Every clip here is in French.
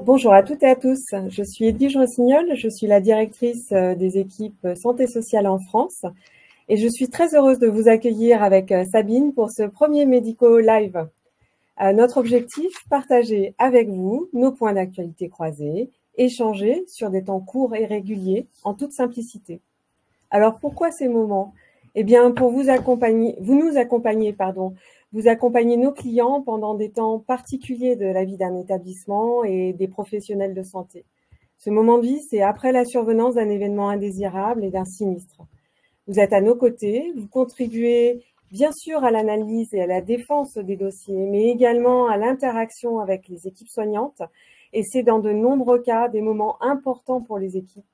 Bonjour à toutes et à tous, je suis Edwige Rossignol, je suis la directrice des équipes Santé Sociale en France et je suis très heureuse de vous accueillir avec Sabine pour ce premier Médico Live. Notre objectif, partager avec vous nos points d'actualité croisés, échanger sur des temps courts et réguliers en toute simplicité. Alors pourquoi ces moments? Eh bien pour vous accompagner nos clients pendant des temps particuliers de la vie d'un établissement et des professionnels de santé. Ce moment de vie, c'est après la survenance d'un événement indésirable et d'un sinistre. Vous êtes à nos côtés, vous contribuez bien sûr à l'analyse et à la défense des dossiers, mais également à l'interaction avec les équipes soignantes. Et c'est dans de nombreux cas des moments importants pour les équipes,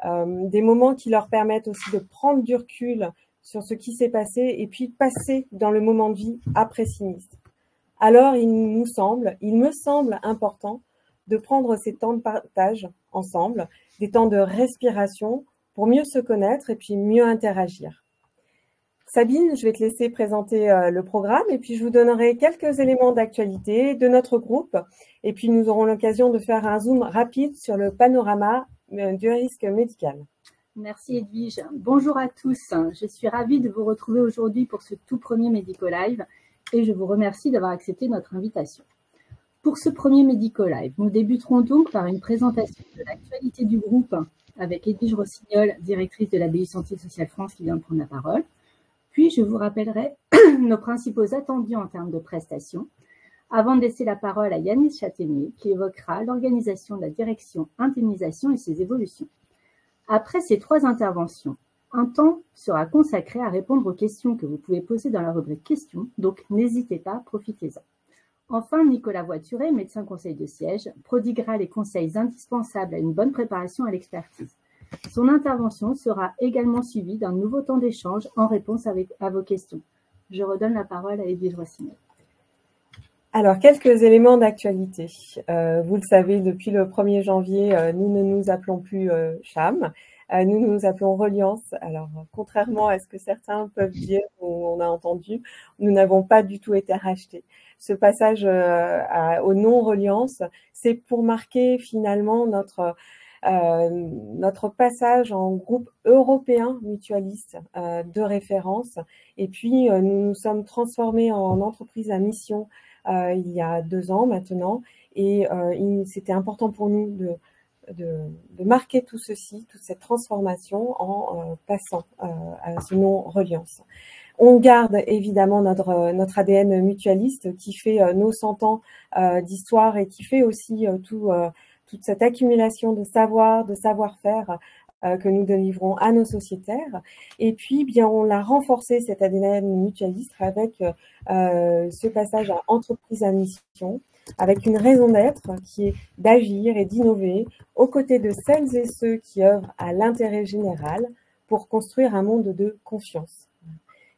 des moments qui leur permettent aussi de prendre du recul sur ce qui s'est passé et puis passer dans le moment de vie après sinistre. Alors, il me semble important de prendre ces temps de partage ensemble, des temps de respiration pour mieux se connaître et puis mieux interagir. Sabine, je vais te laisser présenter le programme et puis je vous donnerai quelques éléments d'actualité de notre groupe et puis nous aurons l'occasion de faire un zoom rapide sur le panorama du risque médical. Merci Edwige. Bonjour à tous. Je suis ravie de vous retrouver aujourd'hui pour ce tout premier Médico Live et je vous remercie d'avoir accepté notre invitation. Pour ce premier Médico Live, nous débuterons donc par une présentation de l'actualité du groupe avec Edwige Rossignol, directrice de la BU Santé Sociale France qui vient de prendre la parole. Puis je vous rappellerai nos principaux attendus en termes de prestations avant de laisser la parole à Yanis Châtaignier qui évoquera l'organisation de la direction indemnisation et ses évolutions. Après ces trois interventions, un temps sera consacré à répondre aux questions que vous pouvez poser dans la rubrique questions, donc n'hésitez pas, profitez-en. Enfin, Nicolas Voituré, médecin conseil de siège, prodiguera les conseils indispensables à une bonne préparation à l'expertise. Son intervention sera également suivie d'un nouveau temps d'échange en réponse à vos questions. Je redonne la parole à Edwige Rossignol. Alors, quelques éléments d'actualité. Vous le savez, depuis le 1er janvier, nous ne nous appelons plus CHAM, nous nous appelons Reliance. Alors, contrairement à ce que certains peuvent dire ou on a entendu, nous n'avons pas du tout été rachetés. Ce passage au nom Reliance, c'est pour marquer finalement notre passage en groupe européen mutualiste de référence. Et puis, nous nous sommes transformés en entreprise à mission il y a 2 ans maintenant, et c'était important pour nous de marquer tout ceci, toute cette transformation en passant à ce nom Reliance. On garde évidemment notre ADN mutualiste qui fait nos 100 ans d'histoire et qui fait aussi toute cette accumulation de savoir, de savoir-faire que nous délivrons à nos sociétaires. Et puis, bien, on l'a renforcé, cette ADN mutualiste, avec ce passage à entreprise à mission, avec une raison d'être qui est d'agir et d'innover aux côtés de celles et ceux qui œuvrent à l'intérêt général pour construire un monde de confiance.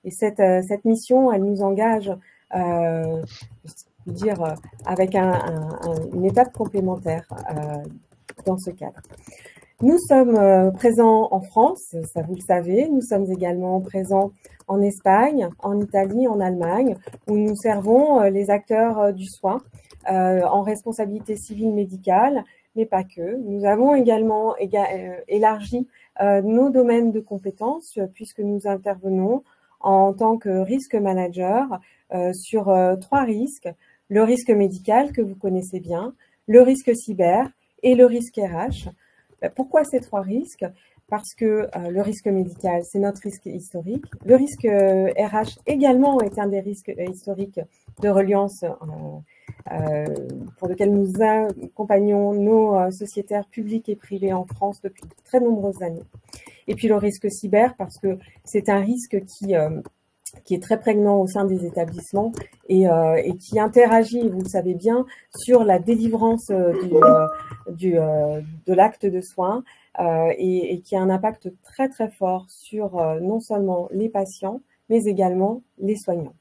Et cette mission, elle nous engage, avec une étape complémentaire dans ce cadre. Nous sommes présents en France, ça vous le savez. Nous sommes également présents en Espagne, en Italie, en Allemagne, où nous servons les acteurs du soin en responsabilité civile médicale, mais pas que. Nous avons également élargi nos domaines de compétences puisque nous intervenons en tant que risque manager sur 3 risques. Le risque médical que vous connaissez bien, le risque cyber et le risque RH. Pourquoi ces 3 risques? Parce que le risque médical, c'est notre risque historique. Le risque RH également est un des risques historiques de Reliance pour lequel nous accompagnons nos sociétaires publics et privés en France depuis de très nombreuses années. Et puis le risque cyber, parce que c'est un risque qui est très prégnant au sein des établissements et qui interagit, vous le savez bien, sur la délivrance de l'acte de soin et qui a un impact très très fort sur non seulement les patients, mais également les soignants.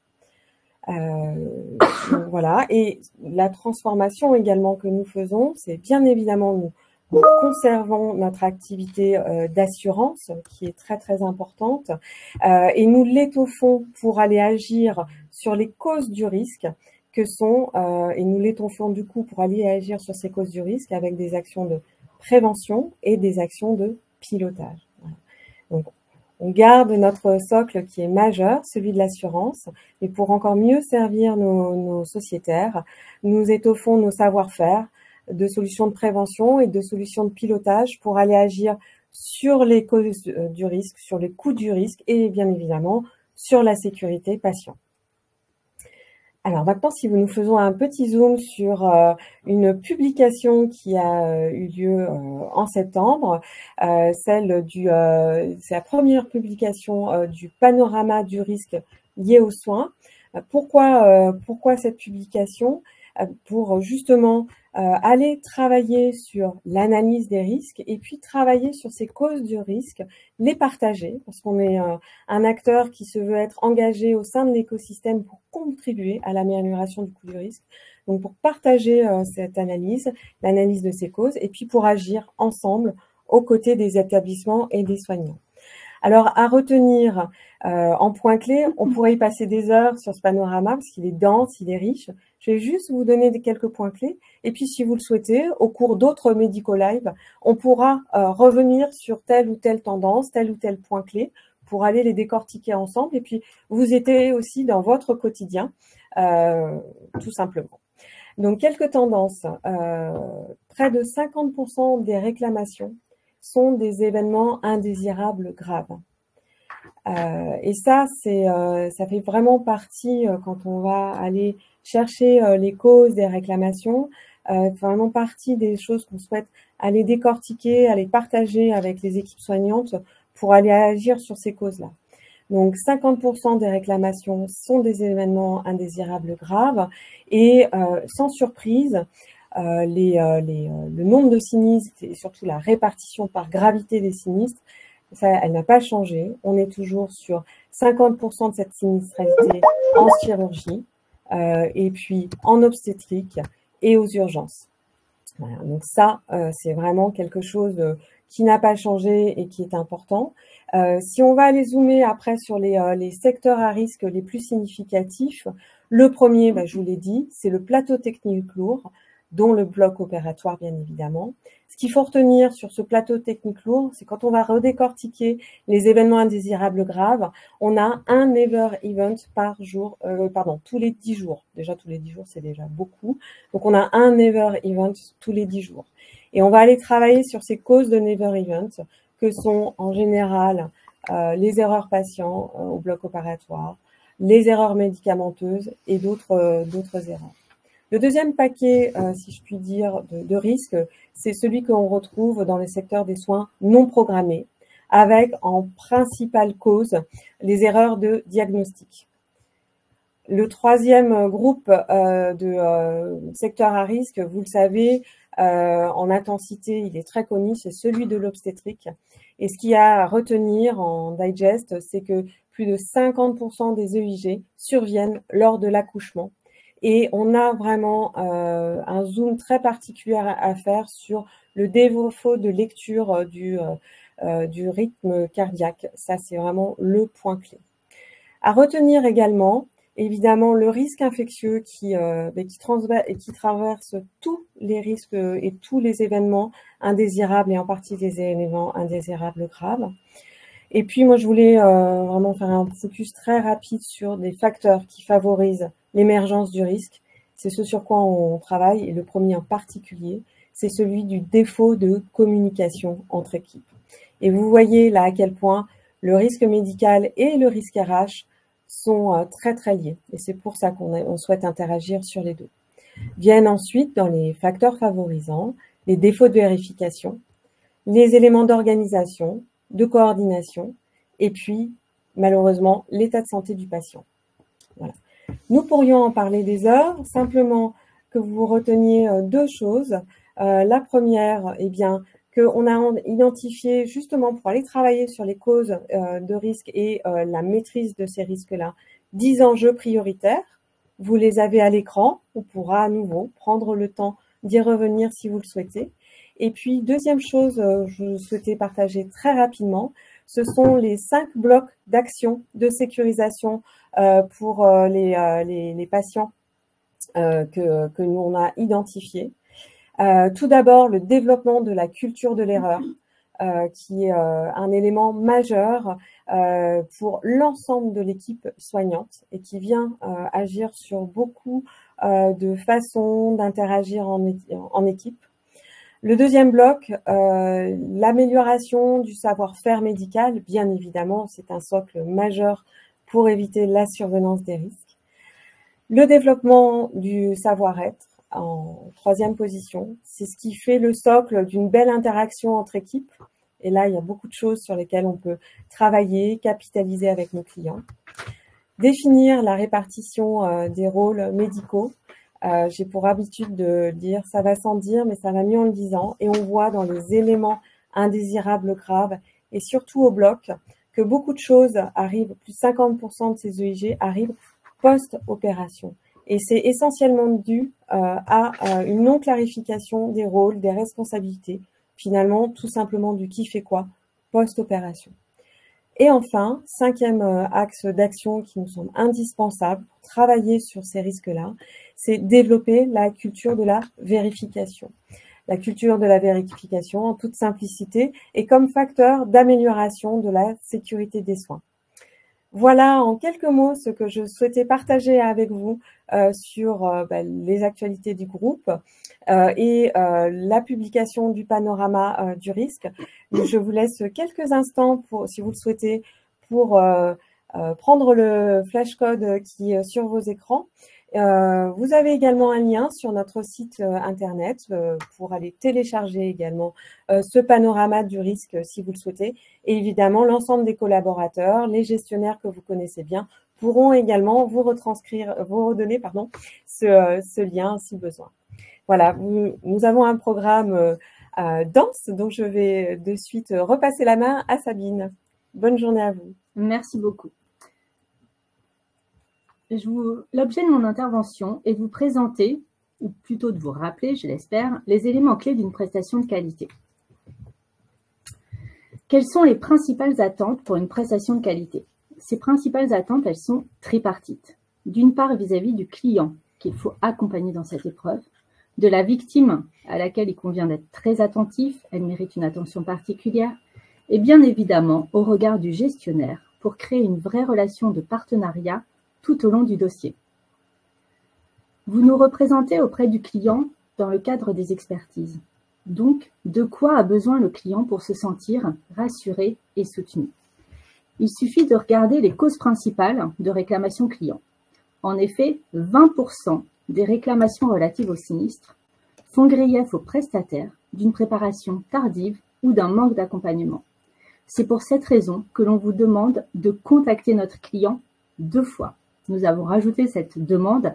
Voilà, et la transformation également que nous faisons, c'est bien évidemment nous Nous conservons notre activité d'assurance qui est très très importante et nous l'étoffons pour aller agir sur les causes du risque que sont, et nous l'étoffons du coup pour aller agir sur ces causes du risque avec des actions de prévention et des actions de pilotage. Voilà. Donc, on garde notre socle qui est majeur, celui de l'assurance, et pour encore mieux servir nos sociétaires, nous étoffons nos savoir-faire de solutions de prévention et de solutions de pilotage pour aller agir sur les causes du risque, sur les coûts du risque et bien évidemment sur la sécurité patient. Alors maintenant, si nous faisons un petit zoom sur une publication qui a eu lieu en septembre, c'est la première publication du panorama du risque lié aux soins. Pourquoi cette publication? Pour justement aller travailler sur l'analyse des risques et puis travailler sur ces causes du risque, les partager, parce qu'on est un acteur qui se veut être engagé au sein de l'écosystème pour contribuer à l'amélioration du coût du risque. Donc pour partager cette analyse, l'analyse de ces causes, et puis pour agir ensemble aux côtés des établissements et des soignants. Alors, à retenir en points clés, on pourrait y passer des heures sur ce panorama parce qu'il est dense, il est riche. Je vais juste vous donner quelques points clés. Et puis, si vous le souhaitez, au cours d'autres Medico Live, on pourra revenir sur telle ou telle tendance, tel ou tel point clé pour aller les décortiquer ensemble et puis vous aider aussi dans votre quotidien, tout simplement. Donc, quelques tendances. Près de 50% des réclamations sont des événements indésirables graves. Et ça, ça fait vraiment partie, quand on va aller chercher les causes des réclamations, vraiment partie des choses qu'on souhaite aller décortiquer, aller partager avec les équipes soignantes pour aller agir sur ces causes-là. Donc 50% des réclamations sont des événements indésirables graves et sans surprise, le nombre de sinistres et surtout la répartition par gravité des sinistres, elle n'a pas changé. On est toujours sur 50% de cette sinistralité en chirurgie et puis en obstétrique et aux urgences. Voilà, donc ça, c'est vraiment quelque chose qui n'a pas changé et qui est important. Si on va aller zoomer après sur les secteurs à risque les plus significatifs, le premier, je vous l'ai dit, c'est le plateau technique lourd, dont le bloc opératoire, bien évidemment. Ce qu'il faut retenir sur ce plateau technique lourd, c'est quand on va redécortiquer les événements indésirables graves, on a un never event par jour, tous les 10 jours. Déjà, tous les 10 jours, c'est déjà beaucoup. Donc, on a un never event tous les 10 jours. Et on va aller travailler sur ces causes de never event, que sont en général les erreurs patients au bloc opératoire, les erreurs médicamenteuses et d'autres erreurs. Le deuxième paquet, si je puis dire, de risques, c'est celui qu'on retrouve dans le secteur des soins non programmés, avec en principale cause les erreurs de diagnostic. Le troisième groupe de secteurs à risque, vous le savez, en intensité, il est très connu, c'est celui de l'obstétrique. Et ce qu'il y a à retenir en digest, c'est que plus de 50% des EIG surviennent lors de l'accouchement. Et on a vraiment un zoom très particulier à faire sur le défaut de lecture du rythme cardiaque. Ça, c'est vraiment le point clé. À retenir également, évidemment, le risque infectieux qui traverse tous les risques et tous les événements indésirables et en partie des événements indésirables graves. Et puis, moi, je voulais vraiment faire un focus très rapide sur des facteurs qui favorisent l'émergence du risque. C'est ce sur quoi on travaille, et le premier en particulier, c'est celui du défaut de communication entre équipes. Et vous voyez là à quel point le risque médical et le risque RH sont très très liés. Et c'est pour ça qu'on souhaite interagir sur les deux. Viennent ensuite, dans les facteurs favorisants, les défauts de vérification, les éléments d'organisation, de coordination, et puis, malheureusement, l'état de santé du patient. Voilà. Nous pourrions en parler des heures, simplement que vous reteniez deux choses. La première, eh bien, qu'on a identifié justement pour aller travailler sur les causes de risque et la maîtrise de ces risques-là, 10 enjeux prioritaires. Vous les avez à l'écran, on pourra à nouveau prendre le temps d'y revenir si vous le souhaitez. Et puis, deuxième chose, je souhaitais partager très rapidement, ce sont les 5 blocs d'action de sécurisation pour les patients que nous on a identifiés. Tout d'abord, le développement de la culture de l'erreur, qui est un élément majeur pour l'ensemble de l'équipe soignante et qui vient agir sur beaucoup de façons d'interagir en équipe. Le deuxième bloc, l'amélioration du savoir-faire médical, bien évidemment, c'est un socle majeur pour éviter la survenance des risques. Le développement du savoir-être, en troisième position, c'est ce qui fait le socle d'une belle interaction entre équipes. Et là, il y a beaucoup de choses sur lesquelles on peut travailler, capitaliser avec nos clients. Définir la répartition des rôles médicaux. J'ai pour habitude de dire, ça va sans dire, mais ça va mieux en le disant. Et on voit dans les éléments indésirables graves et surtout au bloc que beaucoup de choses arrivent, plus de 50% de ces EIG arrivent post-opération. Et c'est essentiellement dû à une non-clarification des rôles, des responsabilités, finalement tout simplement du qui fait quoi post-opération. Et enfin, cinquième axe d'action qui nous semble indispensable pour travailler sur ces risques-là, c'est développer la culture de la vérification. La culture de la vérification, en toute simplicité, est comme facteur d'amélioration de la sécurité des soins. Voilà en quelques mots ce que je souhaitais partager avec vous sur les actualités du groupe et la publication du panorama du risque. Je vous laisse quelques instants, pour, si vous le souhaitez, pour prendre le flashcode qui est sur vos écrans. Vous avez également un lien sur notre site internet pour aller télécharger également ce panorama du risque si vous le souhaitez. Et évidemment, l'ensemble des collaborateurs, les gestionnaires que vous connaissez bien, pourront également vous redonner ce lien si besoin. Voilà, nous avons un programme dense, donc je vais de suite repasser la main à Sabine. Bonne journée à vous. Merci beaucoup. L'objet de mon intervention est de vous présenter, ou plutôt de vous rappeler, je l'espère, les éléments clés d'une prestation de qualité. Quelles sont les principales attentes pour une prestation de qualité? Ces principales attentes, elles sont tripartites. D'une part, vis-à-vis du client, qu'il faut accompagner dans cette épreuve, de la victime, à laquelle il convient d'être très attentif, elle mérite une attention particulière, et bien évidemment au regard du gestionnaire, pour créer une vraie relation de partenariat tout au long du dossier. Vous nous représentez auprès du client dans le cadre des expertises. Donc, de quoi a besoin le client pour se sentir rassuré et soutenu? Il suffit de regarder les causes principales de réclamation client. En effet, 20% des réclamations relatives au sinistre font grief au prestataire d'une préparation tardive ou d'un manque d'accompagnement. C'est pour cette raison que l'on vous demande de contacter notre client 2 fois. Nous avons rajouté cette demande,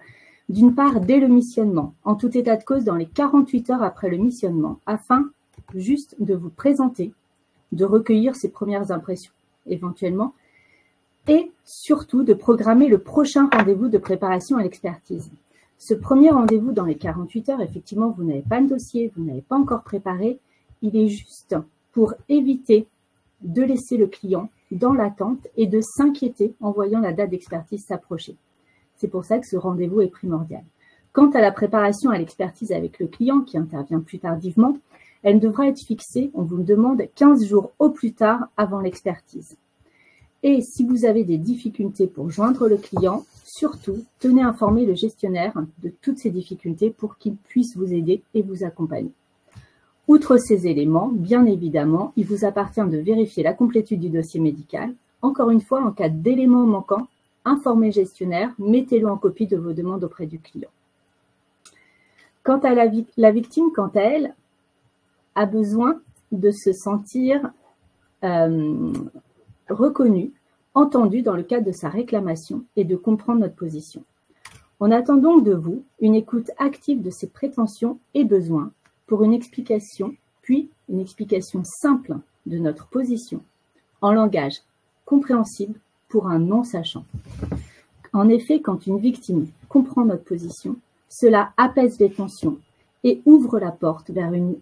d'une part, dès le missionnement, en tout état de cause dans les 48 heures après le missionnement, afin juste de vous présenter, de recueillir ses premières impressions, éventuellement, et surtout de programmer le prochain rendez-vous de préparation à l'expertise. Ce premier rendez-vous dans les 48 heures, effectivement, vous n'avez pas le dossier, vous n'avez pas encore préparé, il est juste pour éviter de laisser le client dans l'attente et de s'inquiéter en voyant la date d'expertise s'approcher. C'est pour ça que ce rendez-vous est primordial. Quant à la préparation à l'expertise avec le client qui intervient plus tardivement, elle devra être fixée, on vous le demande, 15 jours au plus tard avant l'expertise. Et si vous avez des difficultés pour joindre le client, surtout, tenez informer le gestionnaire de toutes ces difficultés pour qu'il puisse vous aider et vous accompagner. Outre ces éléments, bien évidemment, il vous appartient de vérifier la complétude du dossier médical. Encore une fois, en cas d'éléments manquants, informez le gestionnaire, mettez-le en copie de vos demandes auprès du client. Quant à la victime, quant à elle, a besoin de se sentir reconnue, entendue dans le cadre de sa réclamation et de comprendre notre position. On attend donc de vous une écoute active de ses prétentions et besoins pour une explication, puis une explication simple de notre position, en langage compréhensible pour un non-sachant. En effet, quand une victime comprend notre position, cela apaise les tensions et ouvre la porte vers une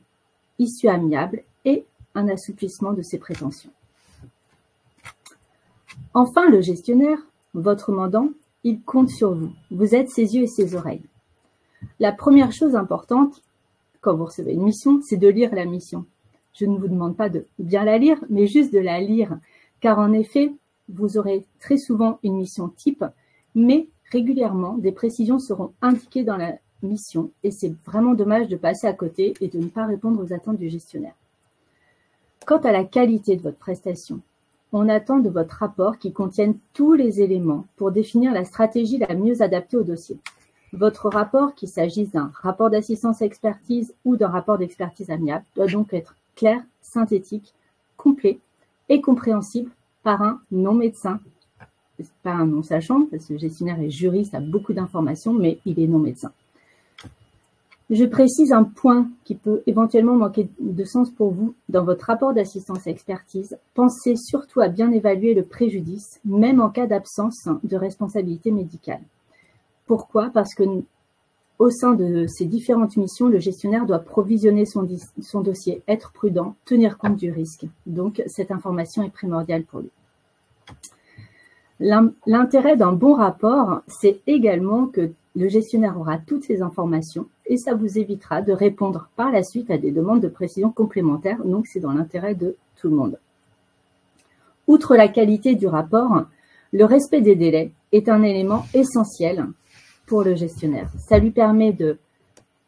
issue amiable et un assouplissement de ses prétentions. Enfin, le gestionnaire, votre mandant, il compte sur vous. Vous êtes ses yeux et ses oreilles. La première chose importante, quand vous recevez une mission, c'est de lire la mission. Je ne vous demande pas de bien la lire, mais juste de la lire. Car en effet, vous aurez très souvent une mission type, mais régulièrement, des précisions seront indiquées dans la mission et c'est vraiment dommage de passer à côté et de ne pas répondre aux attentes du gestionnaire. Quant à la qualité de votre prestation, on attend de votre rapport qu'il contienne tous les éléments pour définir la stratégie la mieux adaptée au dossier. Votre rapport, qu'il s'agisse d'un rapport d'assistance à expertise ou d'un rapport d'expertise amiable, doit donc être clair, synthétique, complet et compréhensible par un non-médecin. Pas un non-sachant, parce que le gestionnaire est juriste, a beaucoup d'informations, mais il est non-médecin. Je précise un point qui peut éventuellement manquer de sens pour vous. Dans votre rapport d'assistance à expertise, pensez surtout à bien évaluer le préjudice, même en cas d'absence de responsabilité médicale. Pourquoi? Parce que au sein de ces différentes missions, le gestionnaire doit provisionner son dossier, être prudent, tenir compte du risque. Donc, cette information est primordiale pour lui. L'intérêt d'un bon rapport, c'est également que le gestionnaire aura toutes ces informations et ça vous évitera de répondre par la suite à des demandes de précision complémentaires. Donc, c'est dans l'intérêt de tout le monde. Outre la qualité du rapport, le respect des délais est un élément essentiel pour le gestionnaire. Ça lui permet de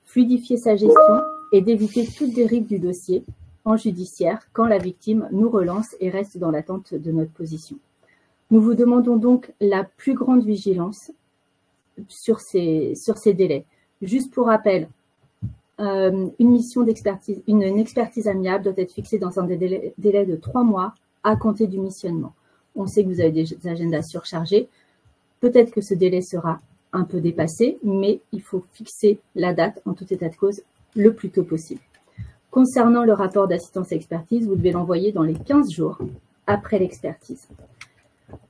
fluidifier sa gestion et d'éviter toute dérive du dossier en judiciaire quand la victime nous relance et reste dans l'attente de notre position. Nous vous demandons donc la plus grande vigilance sur ces délais. Juste pour rappel, une mission d'expertise, une expertise amiable doit être fixée dans un délai de 3 mois à compter du missionnement. On sait que vous avez des agendas surchargés. Peut-être que ce délai sera un peu dépassé, mais il faut fixer la date en tout état de cause le plus tôt possible. Concernant le rapport d'assistance à expertise, vous devez l'envoyer dans les 15 jours après l'expertise.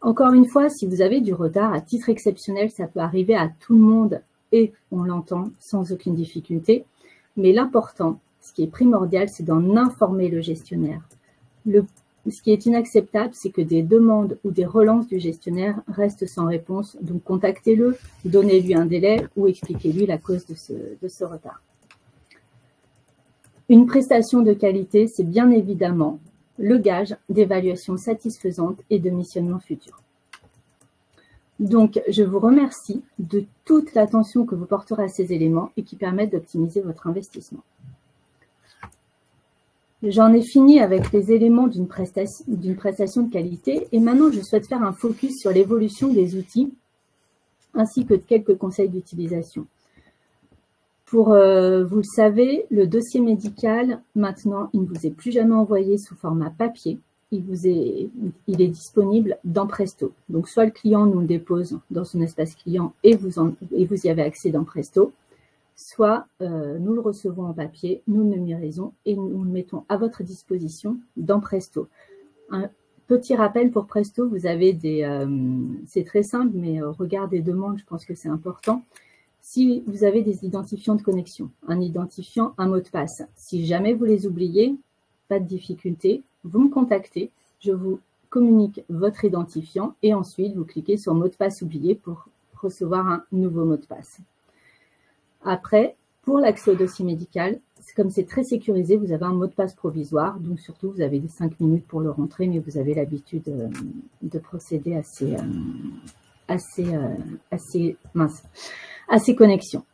Encore une fois, si vous avez du retard, à titre exceptionnel, ça peut arriver à tout le monde et on l'entend sans aucune difficulté. Mais l'important, ce qui est primordial, c'est d'en informer le gestionnaire. Ce qui est inacceptable, c'est que des demandes ou des relances du gestionnaire restent sans réponse. Donc, contactez-le, donnez-lui un délai ou expliquez-lui la cause de ce retard. Une prestation de qualité, c'est bien évidemment le gage d'évaluation satisfaisante et de missionnement futur. Donc, je vous remercie de toute l'attention que vous porterez à ces éléments et qui permettent d'optimiser votre investissement. J'en ai fini avec les éléments d'une prestation de qualité et maintenant, je souhaite faire un focus sur l'évolution des outils ainsi que de quelques conseils d'utilisation. Vous le savez, le dossier médical, maintenant, il ne vous est plus jamais envoyé sous format papier. Il est disponible dans Presto. Donc, soit le client nous le dépose dans son espace client et vous y avez accès dans Presto, soit nous le recevons en papier, nous le numérisons et nous le mettons à votre disposition dans Presto. Un petit rappel pour Presto, vous avez c'est très simple, mais regard des demandes, je pense que c'est important. Si vous avez des identifiants de connexion, un identifiant, un mot de passe, si jamais vous les oubliez, pas de difficulté, vous me contactez, je vous communique votre identifiant et ensuite vous cliquez sur mot de passe oublié pour recevoir un nouveau mot de passe. Après, pour l'accès au dossier médical, comme c'est très sécurisé, vous avez un mot de passe provisoire, donc surtout vous avez 5 minutes pour le rentrer, mais vous avez l'habitude de procéder à ces connexions.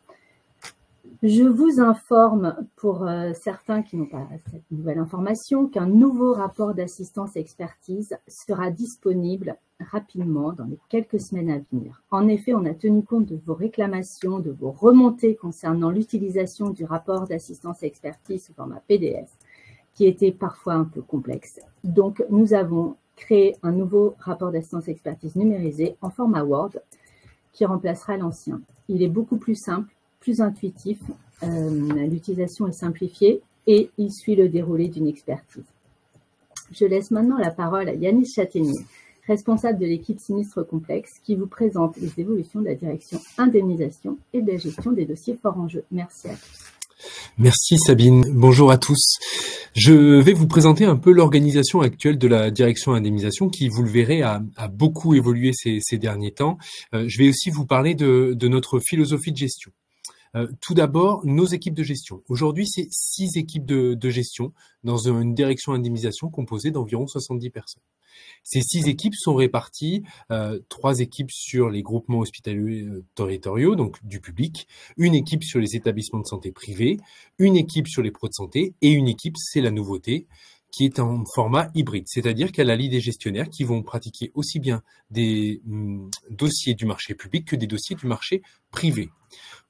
Je vous informe, pour certains qui n'ont pas cette nouvelle information, qu'un nouveau rapport d'assistance expertise sera disponible rapidement dans les quelques semaines à venir. En effet, on a tenu compte de vos réclamations, de vos remontées concernant l'utilisation du rapport d'assistance expertise sous format PDF, qui était parfois un peu complexe. Donc, nous avons créé un nouveau rapport d'assistance expertise numérisé en format Word qui remplacera l'ancien. Il est beaucoup plus simple, plus intuitif, l'utilisation est simplifiée et il suit le déroulé d'une expertise. Je laisse maintenant la parole à Yanis Châtaignier, responsable de l'équipe Sinistre Complexe, qui vous présente les évolutions de la direction indemnisation et de la gestion des dossiers forts enjeux. Merci à tous. Merci Sabine, bonjour à tous. Je vais vous présenter un peu l'organisation actuelle de la direction indemnisation qui, vous le verrez, a beaucoup évolué ces derniers temps. Je vais aussi vous parler de notre philosophie de gestion. Tout d'abord, nos équipes de gestion. Aujourd'hui, c'est 6 équipes de gestion dans une direction indemnisation composée d'environ 70 personnes. Ces 6 équipes sont réparties, 3 équipes sur les groupements hospitaliers territoriaux, donc du public, une équipe sur les établissements de santé privés, une équipe sur les pros de santé et une équipe, c'est la nouveauté, qui est en format hybride, c'est-à-dire qu'elle allie des gestionnaires qui vont pratiquer aussi bien des dossiers du marché public que des dossiers du marché privé.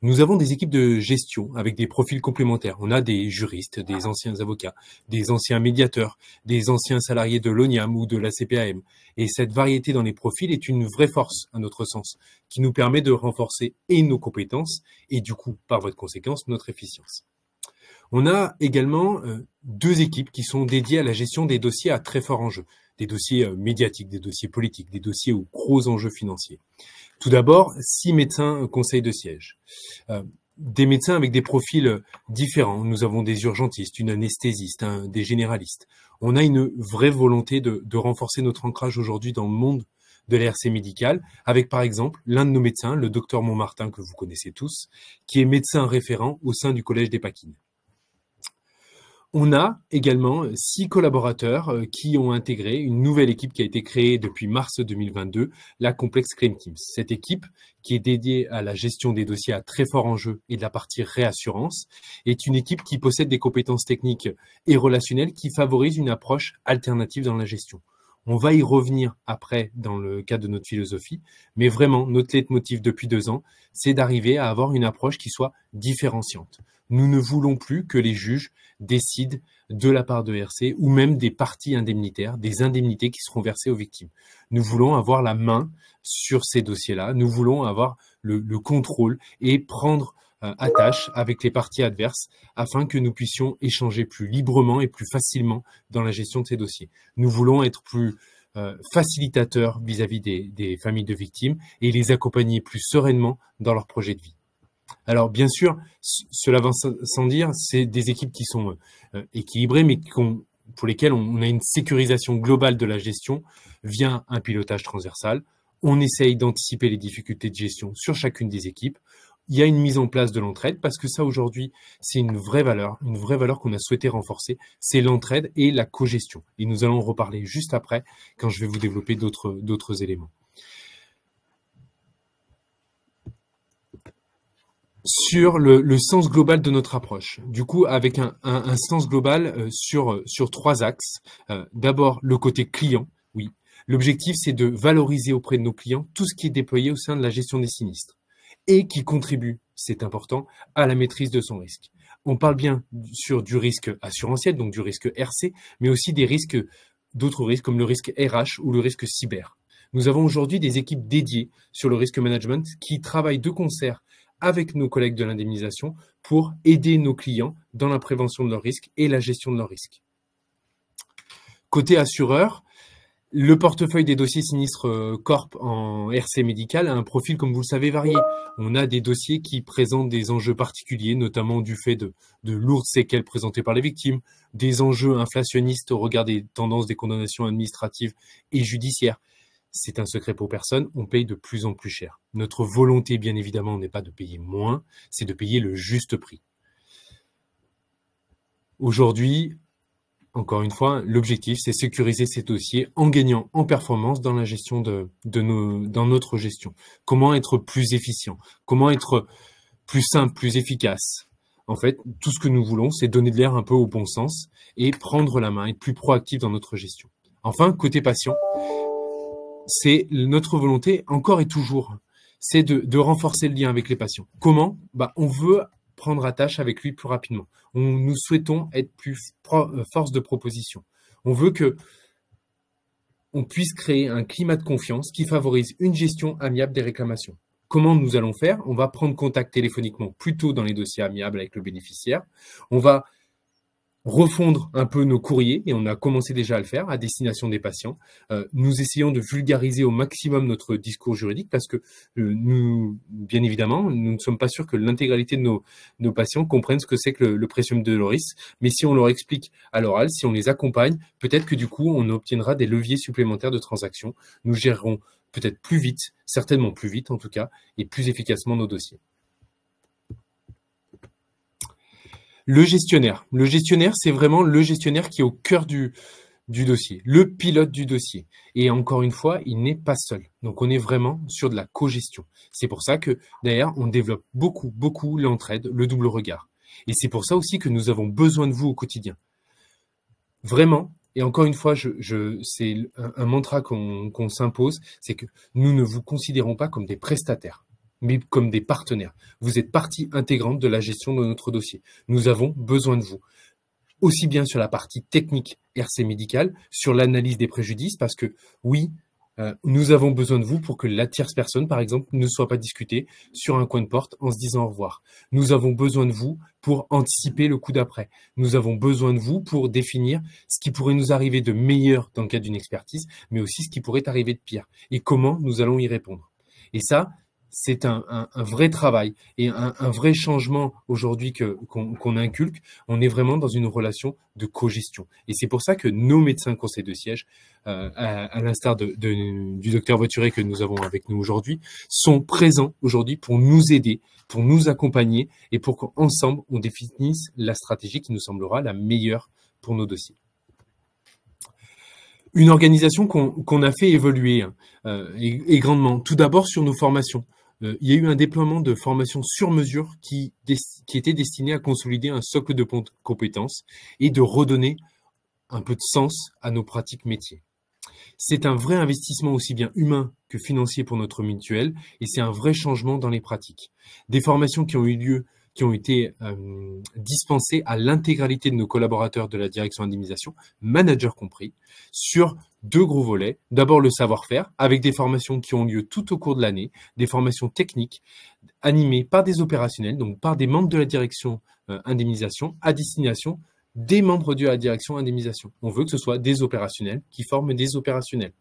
Nous avons des équipes de gestion avec des profils complémentaires. On a des juristes, des anciens avocats, des anciens médiateurs, des anciens salariés de l'ONIAM ou de la CPAM. Et cette variété dans les profils est une vraie force, à notre sens, qui nous permet de renforcer et nos compétences et du coup, par voie de conséquence, notre efficience. On a également 2 équipes qui sont dédiées à la gestion des dossiers à très fort enjeu, des dossiers médiatiques, des dossiers politiques, des dossiers aux gros enjeux financiers. Tout d'abord, 6 médecins conseils de siège. Des médecins avec des profils différents. Nous avons des urgentistes, une anesthésiste, des généralistes. On a une vraie volonté de renforcer notre ancrage aujourd'hui dans le monde de l'ERC médicale, avec par exemple l'un de nos médecins, le docteur Montmartin, que vous connaissez tous, qui est médecin référent au sein du Collège des Paquines. On a également 6 collaborateurs qui ont intégré une nouvelle équipe qui a été créée depuis mars 2022, la Complex Claim Teams. Cette équipe, qui est dédiée à la gestion des dossiers à très fort enjeu et de la partie réassurance, est une équipe qui possède des compétences techniques et relationnelles qui favorisent une approche alternative dans la gestion. On va y revenir après dans le cadre de notre philosophie, mais vraiment, notre leitmotiv depuis 2 ans, c'est d'arriver à avoir une approche qui soit différenciante. Nous ne voulons plus que les juges décident de la part de ERC ou même des parties indemnitaires, des indemnités qui seront versées aux victimes. Nous voulons avoir la main sur ces dossiers-là, nous voulons avoir le contrôle et prendre attache avec les parties adverses afin que nous puissions échanger plus librement et plus facilement dans la gestion de ces dossiers. Nous voulons être plus facilitateurs vis-à-vis des familles de victimes et les accompagner plus sereinement dans leur projet de vie. Alors bien sûr, cela va sans dire, c'est des équipes qui sont équilibrées, mais pour lesquelles on a une sécurisation globale de la gestion via un pilotage transversal. On essaye d'anticiper les difficultés de gestion sur chacune des équipes. Il y a une mise en place de l'entraide parce que ça aujourd'hui, c'est une vraie valeur qu'on a souhaité renforcer, c'est l'entraide et la cogestion. Et nous allons en reparler juste après quand je vais vous développer d'autres éléments. Sur le sens global de notre approche. Du coup, avec un sens global sur 3 axes. D'abord, le côté client. Oui, l'objectif, c'est de valoriser auprès de nos clients tout ce qui est déployé au sein de la gestion des sinistres et qui contribue, c'est important, à la maîtrise de son risque. On parle bien sur du risque assurantiel, donc du risque RC, mais aussi des risques, d'autres risques comme le risque RH ou le risque cyber. Nous avons aujourd'hui des équipes dédiées sur le risque management qui travaillent de concert avec nos collègues de l'indemnisation pour aider nos clients dans la prévention de leurs risques et la gestion de leurs risques. Côté assureur, le portefeuille des dossiers sinistres Corp en RC médical a un profil, comme vous le savez, varié. On a des dossiers qui présentent des enjeux particuliers, notamment du fait de lourdes séquelles présentées par les victimes, des enjeux inflationnistes au regard des tendances des condamnations administratives et judiciaires. C'est un secret pour personne, on paye de plus en plus cher. Notre volonté, bien évidemment, n'est pas de payer moins, c'est de payer le juste prix. Aujourd'hui, encore une fois, l'objectif, c'est sécuriser ces dossiers en gagnant en performance dans la gestion dans notre gestion. Comment être plus efficient? Comment être plus simple, plus efficace? En fait, tout ce que nous voulons, c'est donner de l'air un peu au bon sens et prendre la main, être plus proactif dans notre gestion. Enfin, côté patient, c'est notre volonté, encore et toujours, c'est de renforcer le lien avec les patients. Comment? On veut prendre attache avec lui plus rapidement. Nous souhaitons être plus force de proposition. On veut que on puisse créer un climat de confiance qui favorise une gestion amiable des réclamations. Comment nous allons faire? On va prendre contact téléphoniquement plutôt dans les dossiers amiables avec le bénéficiaire. On va refondre un peu nos courriers, et on a commencé déjà à le faire à destination des patients. Nous essayons de vulgariser au maximum notre discours juridique parce que nous, bien évidemment, nous ne sommes pas sûrs que l'intégralité de nos patients comprennent ce que c'est que le Praesium Doloris, mais si on leur explique à l'oral, si on les accompagne, peut-être que du coup, on obtiendra des leviers supplémentaires de transaction. Nous gérerons peut-être plus vite, certainement plus vite en tout cas, et plus efficacement nos dossiers. Le gestionnaire, c'est vraiment le gestionnaire qui est au cœur du dossier, le pilote du dossier. Et encore une fois, il n'est pas seul. Donc, on est vraiment sur de la co-gestion. C'est pour ça que, d'ailleurs, on développe beaucoup l'entraide, le double regard. Et c'est pour ça aussi que nous avons besoin de vous au quotidien. Vraiment, et encore une fois, c'est un mantra qu'on s'impose, c'est que nous ne vous considérons pas comme des prestataires, mais comme des partenaires. Vous êtes partie intégrante de la gestion de notre dossier. Nous avons besoin de vous, aussi bien sur la partie technique RC médicale, sur l'analyse des préjudices, parce que oui, nous avons besoin de vous pour que la tierce personne, par exemple, ne soit pas discutée sur un coin de porte en se disant au revoir. Nous avons besoin de vous pour anticiper le coup d'après. Nous avons besoin de vous pour définir ce qui pourrait nous arriver de meilleur dans le cadre d'une expertise, mais aussi ce qui pourrait arriver de pire et comment nous allons y répondre. Et ça, c'est un vrai travail et un vrai changement aujourd'hui qu'on inculque. On est vraiment dans une relation de co-gestion. Et c'est pour ça que nos médecins conseils de siège, à l'instar du docteur Voituré que nous avons avec nous aujourd'hui, sont présents aujourd'hui pour nous aider, pour nous accompagner et pour qu'ensemble, on définisse la stratégie qui nous semblera la meilleure pour nos dossiers. Une organisation qu'on a fait évoluer et grandement. Tout d'abord sur nos formations. Il y a eu un déploiement de formations sur mesure qui était destiné à consolider un socle de compétences et de redonner un peu de sens à nos pratiques métiers. C'est un vrai investissement aussi bien humain que financier pour notre mutuelle et c'est un vrai changement dans les pratiques. Des formations qui ont eu lieu, qui ont été dispensées à l'intégralité de nos collaborateurs de la direction indemnisation, managers compris, sur 2 gros volets. D'abord le savoir-faire, avec des formations qui ont lieu tout au cours de l'année, des formations techniques animées par des opérationnels, donc par des membres de la direction indemnisation, à destination des membres de la direction indemnisation. On veut que ce soit des opérationnels qui forment des opérationnels.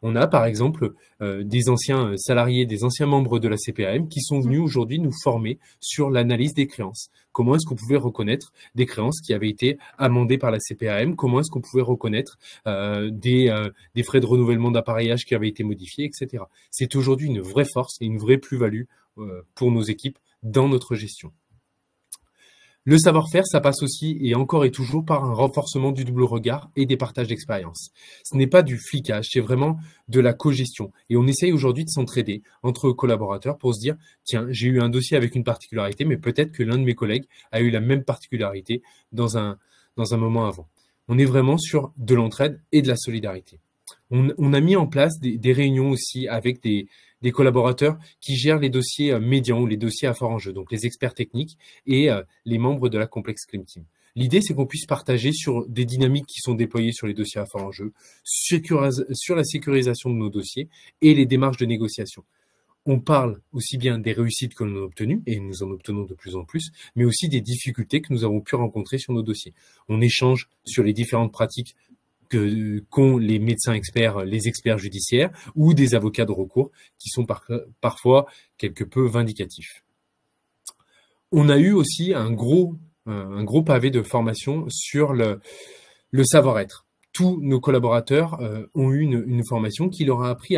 On a par exemple des anciens salariés, des anciens membres de la CPAM qui sont venus aujourd'hui nous former sur l'analyse des créances. Comment est-ce qu'on pouvait reconnaître des créances qui avaient été amendées par la CPAM? Comment est-ce qu'on pouvait reconnaître des frais de renouvellement d'appareillage qui avaient été modifiés, etc. C'est aujourd'hui une vraie force et une vraie plus-value pour nos équipes dans notre gestion. Le savoir-faire, ça passe aussi et encore et toujours par un renforcement du double regard et des partages d'expérience. Ce n'est pas du flicage, c'est vraiment de la co-gestion. Et on essaye aujourd'hui de s'entraider entre collaborateurs pour se dire, tiens, j'ai eu un dossier avec une particularité, mais peut-être que l'un de mes collègues a eu la même particularité dans un moment avant. On est vraiment sur de l'entraide et de la solidarité. On a mis en place des réunions aussi avec des collaborateurs qui gèrent les dossiers médians ou les dossiers à fort enjeu, donc les experts techniques et les membres de la Complex Claim Team. L'idée, c'est qu'on puisse partager sur des dynamiques qui sont déployées sur les dossiers à fort enjeu, sur la sécurisation de nos dossiers et les démarches de négociation. On parle aussi bien des réussites que l'on a obtenues, et nous en obtenons de plus en plus, mais aussi des difficultés que nous avons pu rencontrer sur nos dossiers. On échange sur les différentes pratiques qu'ont les médecins experts, les experts judiciaires ou des avocats de recours qui sont parfois quelque peu vindicatifs. On a eu aussi un gros pavé de formation sur le savoir-être. Tous nos collaborateurs ont eu une formation qui leur a appris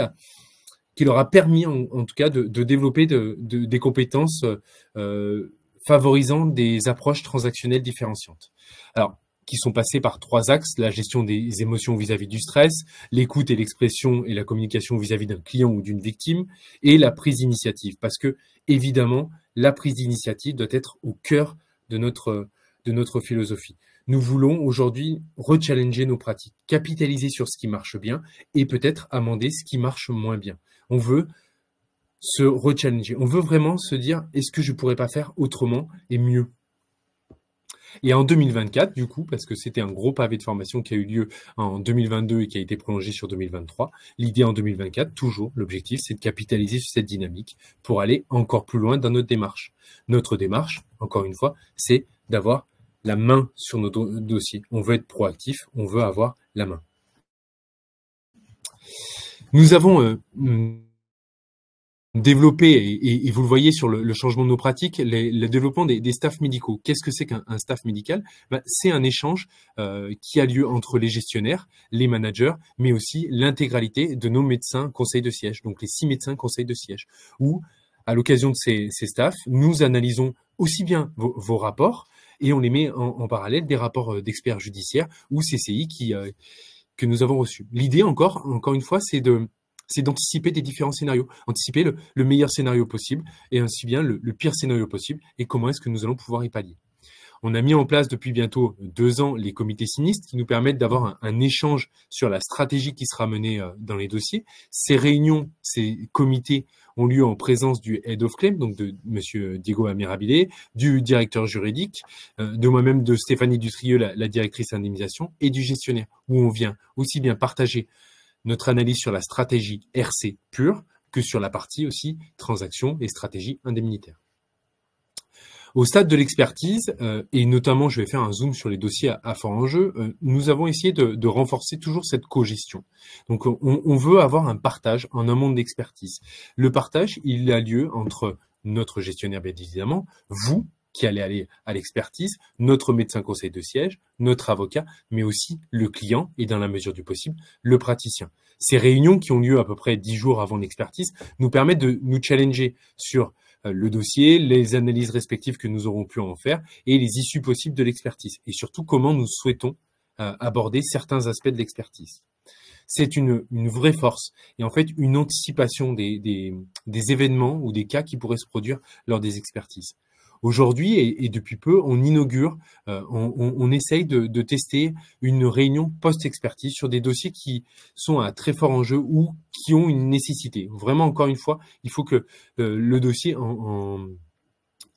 qui leur a permis en tout cas de développer des compétences favorisant des approches transactionnelles différenciantes. Alors, qui sont passés par 3 axes, la gestion des émotions vis-à-vis du stress, l'écoute et l'expression et la communication vis-à-vis d'un client ou d'une victime, et la prise d'initiative. Parce que, évidemment, la prise d'initiative doit être au cœur de notre philosophie. Nous voulons aujourd'hui rechallenger nos pratiques, capitaliser sur ce qui marche bien et peut-être amender ce qui marche moins bien. On veut se rechallenger. On veut vraiment se dire, est-ce que je pourrais pas faire autrement et mieux ? Et en 2024, du coup, parce que c'était un gros pavé de formation qui a eu lieu en 2022 et qui a été prolongé sur 2023, l'idée en 2024, toujours, l'objectif, c'est de capitaliser sur cette dynamique pour aller encore plus loin dans notre démarche. Notre démarche, encore une fois, c'est d'avoir la main sur nos dossiers. On veut être proactif, on veut avoir la main. Nous avons développer, et vous le voyez sur le changement de nos pratiques, le développement des staffs médicaux. Qu'est-ce que c'est qu'un staff médical? C'est un échange qui a lieu entre les gestionnaires, les managers, mais aussi l'intégralité de nos médecins conseils de siège, donc les 6 médecins conseils de siège, où, à l'occasion de ces staffs, nous analysons aussi bien vos rapports, et on les met en parallèle des rapports d'experts judiciaires ou CCI que nous avons reçus. L'idée, encore une fois, c'est d'anticiper des différents scénarios, anticiper le meilleur scénario possible et ainsi bien le pire scénario possible et comment est-ce que nous allons pouvoir y pallier. On a mis en place depuis bientôt 2 ans les comités sinistres qui nous permettent d'avoir un échange sur la stratégie qui sera menée dans les dossiers. Ces réunions, ces comités ont lieu en présence du Head of Claim, donc de Monsieur Diego Amirabile, du directeur juridique, de moi-même, de Stéphanie Dutrieux, la directrice indemnisation, et du gestionnaire, où on vient aussi bien partager notre analyse sur la stratégie RC pure que sur la partie aussi transaction et stratégie indemnitaire. Au stade de l'expertise, et notamment je vais faire un zoom sur les dossiers à fort enjeu, nous avons essayé de renforcer toujours cette co-gestion. Donc on veut avoir un partage en un monde d'expertise. Le partage, il a lieu entre notre gestionnaire, bien évidemment, vous qui allez aller à l'expertise, notre médecin conseil de siège, notre avocat, mais aussi le client et dans la mesure du possible, le praticien. Ces réunions qui ont lieu à peu près 10 jours avant l'expertise nous permettent de nous challenger sur le dossier, les analyses respectives que nous aurons pu en faire et les issues possibles de l'expertise. Et surtout, comment nous souhaitons aborder certains aspects de l'expertise. C'est une vraie force et en fait une anticipation des événements ou des cas qui pourraient se produire lors des expertises. Aujourd'hui, et depuis peu, on inaugure, on essaye de tester une réunion post-expertise sur des dossiers qui sont à très fort enjeu ou qui ont une nécessité. Vraiment, encore une fois, il faut que le dossier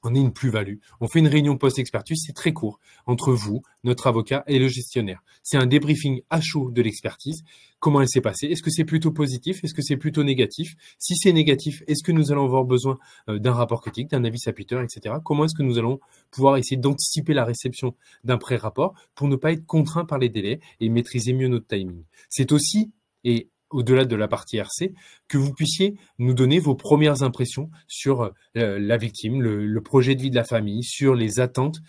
on ait une plus-value. On fait une réunion post-expertise, c'est très court, entre vous, notre avocat et le gestionnaire. C'est un débriefing à chaud de l'expertise. Comment elle s'est passée? Est-ce que c'est plutôt positif? Est-ce que c'est plutôt négatif? Si c'est négatif, est-ce que nous allons avoir besoin d'un rapport critique, d'un avis sapiteur, etc. Comment est-ce que nous allons pouvoir essayer d'anticiper la réception d'un pré-rapport pour ne pas être contraint par les délais et maîtriser mieux notre timing? C'est aussi, et au-delà de la partie RC, que vous puissiez nous donner vos premières impressions sur la victime, le projet de vie de la famille, sur les attentes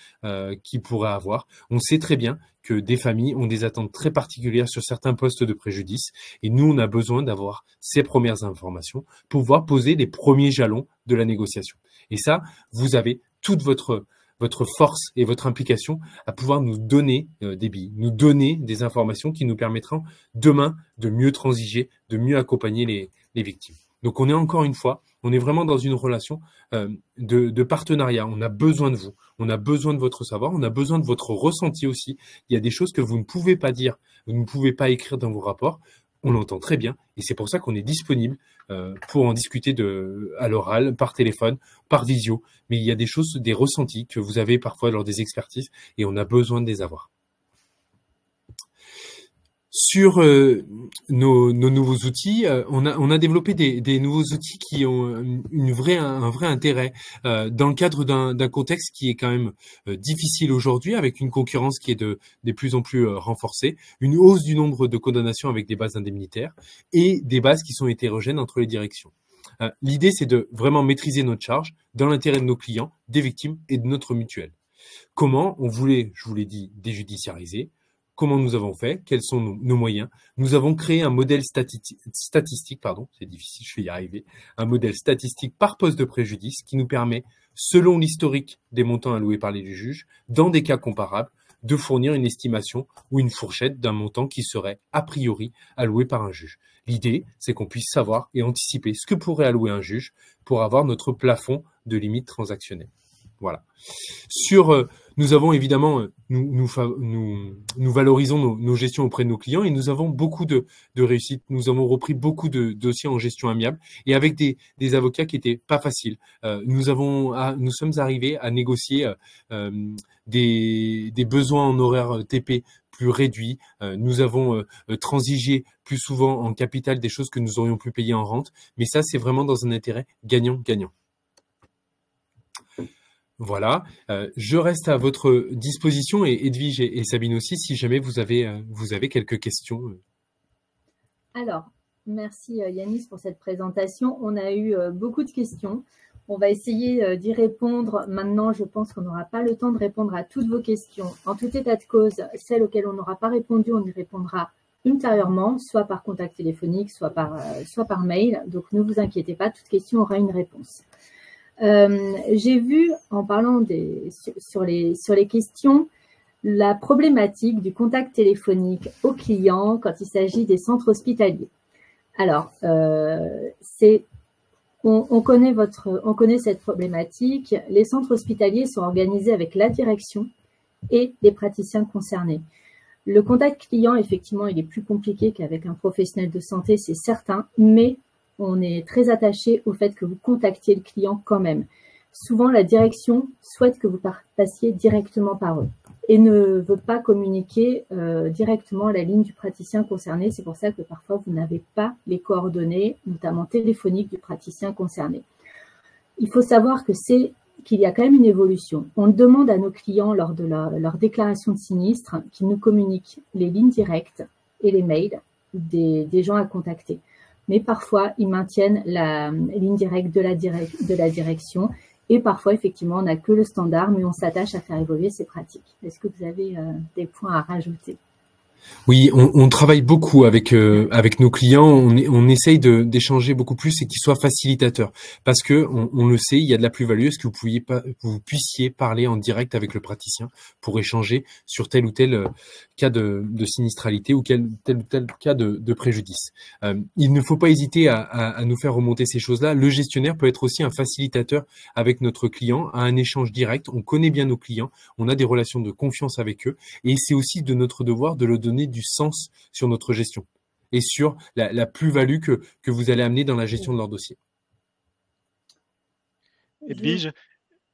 qu'il pourrait avoir. On sait très bien que des familles ont des attentes très particulières sur certains postes de préjudice et nous, on a besoin d'avoir ces premières informations pour pouvoir poser les premiers jalons de la négociation. Et ça, vous avez toute votre force et votre implication à pouvoir nous donner des billes, nous donner des informations qui nous permettront demain de mieux transiger, de mieux accompagner les victimes. Donc on est encore une fois, on est vraiment dans une relation de partenariat. On a besoin de vous, on a besoin de votre savoir, on a besoin de votre ressenti aussi. Il y a des choses que vous ne pouvez pas dire, vous ne pouvez pas écrire dans vos rapports. On l'entend très bien et c'est pour ça qu'on est disponible pour en discuter à l'oral, par téléphone, par visio. Mais il y a des choses, des ressentis que vous avez parfois lors des expertises et on a besoin de les avoir. Sur nos nouveaux outils, on a développé des nouveaux outils qui ont un vrai intérêt dans le cadre d'un contexte qui est quand même difficile aujourd'hui, avec une concurrence qui est de plus en plus renforcée, une hausse du nombre de condamnations avec des bases indemnitaires et des bases qui sont hétérogènes entre les directions. L'idée, c'est de vraiment maîtriser notre charge dans l'intérêt de nos clients, des victimes et de notre mutuelle. Comment on voulait, je vous l'ai dit, déjudiciariser. Comment nous avons fait? Quels sont nos moyens? Nous avons créé un modèle statistique, pardon, c'est difficile, je vais y arriver, un modèle statistique par poste de préjudice qui nous permet, selon l'historique des montants alloués par les juges, dans des cas comparables, de fournir une estimation ou une fourchette d'un montant qui serait a priori alloué par un juge. L'idée, c'est qu'on puisse savoir et anticiper ce que pourrait allouer un juge pour avoir notre plafond de limite transactionnelle. Voilà. Nous avons évidemment, nous valorisons nos gestions auprès de nos clients et nous avons beaucoup de réussite. Nous avons repris beaucoup de dossiers en gestion amiable et avec des avocats qui étaient pas faciles. Nous sommes arrivés à négocier des besoins en horaire TP plus réduits. Nous avons transigé plus souvent en capital des choses que nous aurions pu payer en rente. Mais ça, c'est vraiment dans un intérêt gagnant-gagnant. Voilà, je reste à votre disposition et Edwige et Sabine aussi, si jamais vous avez quelques questions. Alors, merci Yanis pour cette présentation. On a eu beaucoup de questions. On va essayer d'y répondre. Maintenant, je pense qu'on n'aura pas le temps de répondre à toutes vos questions. En tout état de cause, celles auxquelles on n'aura pas répondu, on y répondra ultérieurement, soit par contact téléphonique, soit par mail. Donc, ne vous inquiétez pas, toute question aura une réponse. J'ai vu, en parlant sur les questions, la problématique du contact téléphonique aux clients quand il s'agit des centres hospitaliers. Alors, on connaît cette problématique. Les centres hospitaliers sont organisés avec la direction et les praticiens concernés. Le contact client, effectivement, il est plus compliqué qu'avec un professionnel de santé, c'est certain, mais on est très attaché au fait que vous contactiez le client quand même. Souvent, la direction souhaite que vous passiez directement par eux et ne veut pas communiquer directement à la ligne du praticien concerné. C'est pour ça que parfois, vous n'avez pas les coordonnées, notamment téléphoniques, du praticien concerné. Il faut savoir qu'il y a quand même une évolution. On demande à nos clients, lors de leur déclaration de sinistre, qu'ils nous communiquent les lignes directes et les mails des gens à contacter. Mais parfois, ils maintiennent la ligne directe de la direction. Et parfois, effectivement, on n'a que le standard, mais on s'attache à faire évoluer ces pratiques. Est-ce que vous avez des points à rajouter ? Oui, on travaille beaucoup avec nos clients. On essaye d'échanger beaucoup plus et qu'ils soient facilitateurs, parce que on le sait, il y a de la plus-value. Est-ce que vous puissiez parler en direct avec le praticien pour échanger sur tel ou tel cas de sinistralité ou tel ou tel cas de préjudice. Il ne faut pas hésiter à nous faire remonter ces choses-là. Le gestionnaire peut être aussi un facilitateur avec notre client, à un échange direct. On connaît bien nos clients, on a des relations de confiance avec eux, et c'est aussi de notre devoir de leur donner du sens sur notre gestion et sur la plus-value que vous allez amener dans la gestion de leur dossier. Edwige,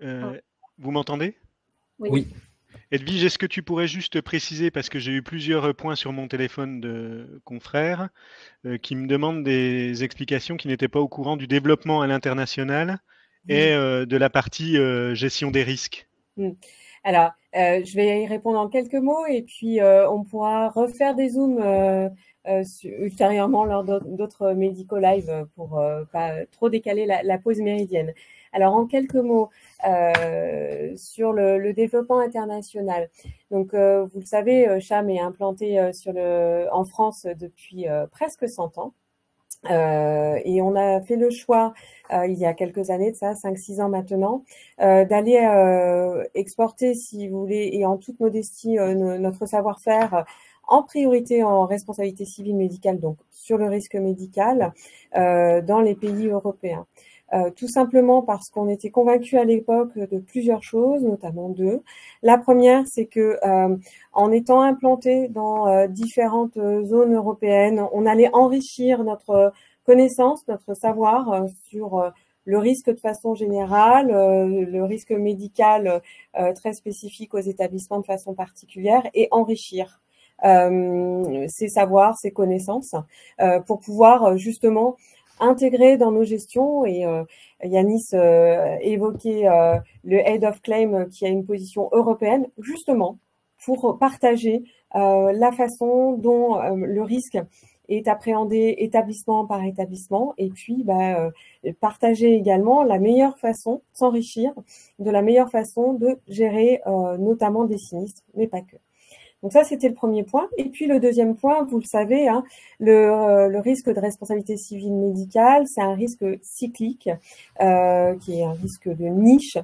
vous m'entendez ? Oui. Edwige, est-ce que tu pourrais juste préciser, parce que j'ai eu plusieurs points sur mon téléphone de confrères qui me demandent des explications, qui n'étaient pas au courant du développement à l'international et de la partie gestion des risques. Alors, je vais y répondre en quelques mots et puis on pourra refaire des zooms ultérieurement lors d'autres Medico Live pour pas trop décaler la pause méridienne. Alors, en quelques mots, sur le développement international. Donc, vous le savez, CHAM est implanté en France depuis presque 100 ans. Et on a fait le choix, il y a quelques années de ça, 5-6 ans maintenant, d'aller exporter, si vous voulez, et en toute modestie, notre savoir-faire en priorité en responsabilité civile médicale, donc sur le risque médical, dans les pays européens. Tout simplement parce qu'on était convaincus à l'époque de plusieurs choses, notamment deux. La première, c'est que en étant implanté dans différentes zones européennes, on allait enrichir notre connaissance, notre savoir sur le risque de façon générale, le risque médical très spécifique aux établissements de façon particulière, et enrichir ces savoirs, ces connaissances, pour pouvoir justement intégrer dans nos gestions. Et Yanis évoquait le Head of Claim qui a une position européenne, justement pour partager la façon dont le risque est appréhendé établissement par établissement, et puis partager également la meilleure façon, s'enrichir de la meilleure façon de gérer notamment des sinistres, mais pas que. Donc ça, c'était le premier point. Et puis le deuxième point, vous le savez, hein, le risque de responsabilité civile médicale, c'est un risque cyclique, qui est un risque de niche,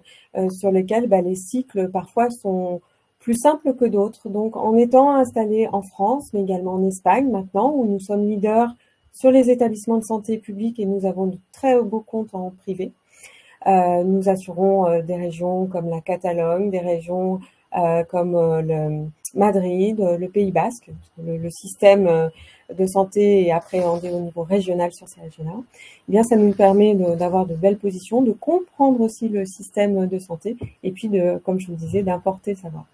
sur lequel les cycles parfois sont plus simples que d'autres. Donc en étant installé en France, mais également en Espagne maintenant, où nous sommes leaders sur les établissements de santé publics et nous avons de très beaux comptes en privé, nous assurons des régions comme la Catalogne, des régions comme le Madrid, le Pays Basque. Le système de santé est appréhendé au niveau régional sur ces régions-là. Eh bien, ça nous permet d'avoir de belles positions, de comprendre aussi le système de santé et puis comme je vous le disais, d'importer le savoir.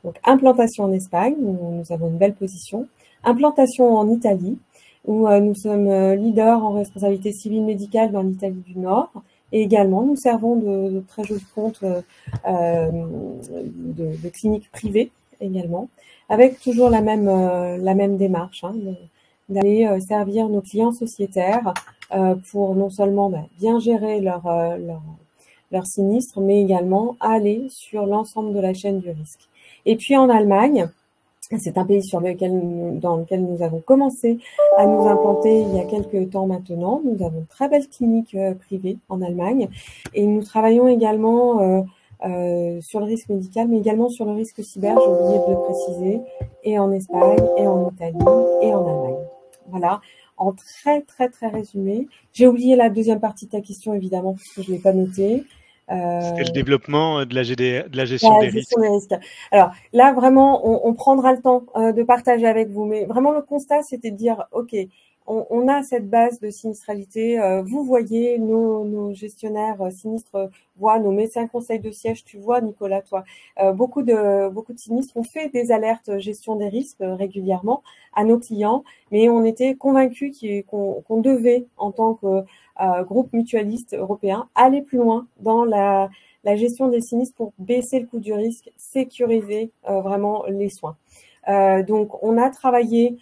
Donc, implantation en Espagne, où nous avons une belle position. Implantation en Italie, où nous sommes leaders en responsabilité civile médicale dans l'Italie du Nord Et également, nous servons de très jolis comptes de cliniques privées également, avec toujours la même démarche, hein, d'aller servir nos clients sociétaires pour non seulement bien gérer leur sinistre, mais également aller sur l'ensemble de la chaîne du risque. Et puis en Allemagne, c'est un pays dans lequel nous avons commencé à nous implanter il y a quelques temps maintenant. Nous avons une très belle clinique privée en Allemagne et nous travaillons également sur le risque médical, mais également sur le risque cyber, j'ai oublié de le préciser, et en Espagne, et en Italie, et en Allemagne. Voilà, en très résumé. J'ai oublié la deuxième partie de ta question, évidemment, parce que je ne l'ai pas notée. C'était le développement de la gestion des risques. Alors là, vraiment, on prendra le temps de partager avec vous. Mais vraiment, le constat, c'était de dire, OK, on a cette base de sinistralité. Vous voyez, nos gestionnaires sinistres voient, nos médecins conseils de siège, tu vois, Nicolas, toi, beaucoup de sinistres. On fait des alertes gestion des risques régulièrement à nos clients, mais on était convaincus qu'on devait, en tant que groupe mutualiste européen, aller plus loin dans la gestion des sinistres pour baisser le coût du risque, sécuriser vraiment les soins. Donc, on a travaillé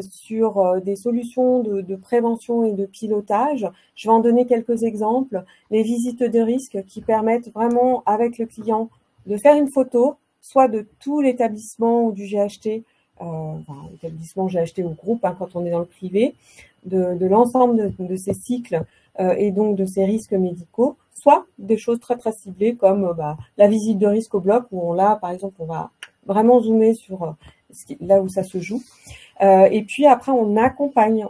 sur des solutions de prévention et de pilotage. Je vais en donner quelques exemples. Les visites de risque qui permettent vraiment, avec le client, de faire une photo, soit de tout l'établissement ou du GHT, l'établissement GHT ou groupe, hein, quand on est dans le privé, de l'ensemble de ces cycles et donc de ces risques médicaux, soit des choses très ciblées comme la visite de risque au bloc où par exemple, on va vraiment zoomer sur là où ça se joue. Et puis après, on accompagne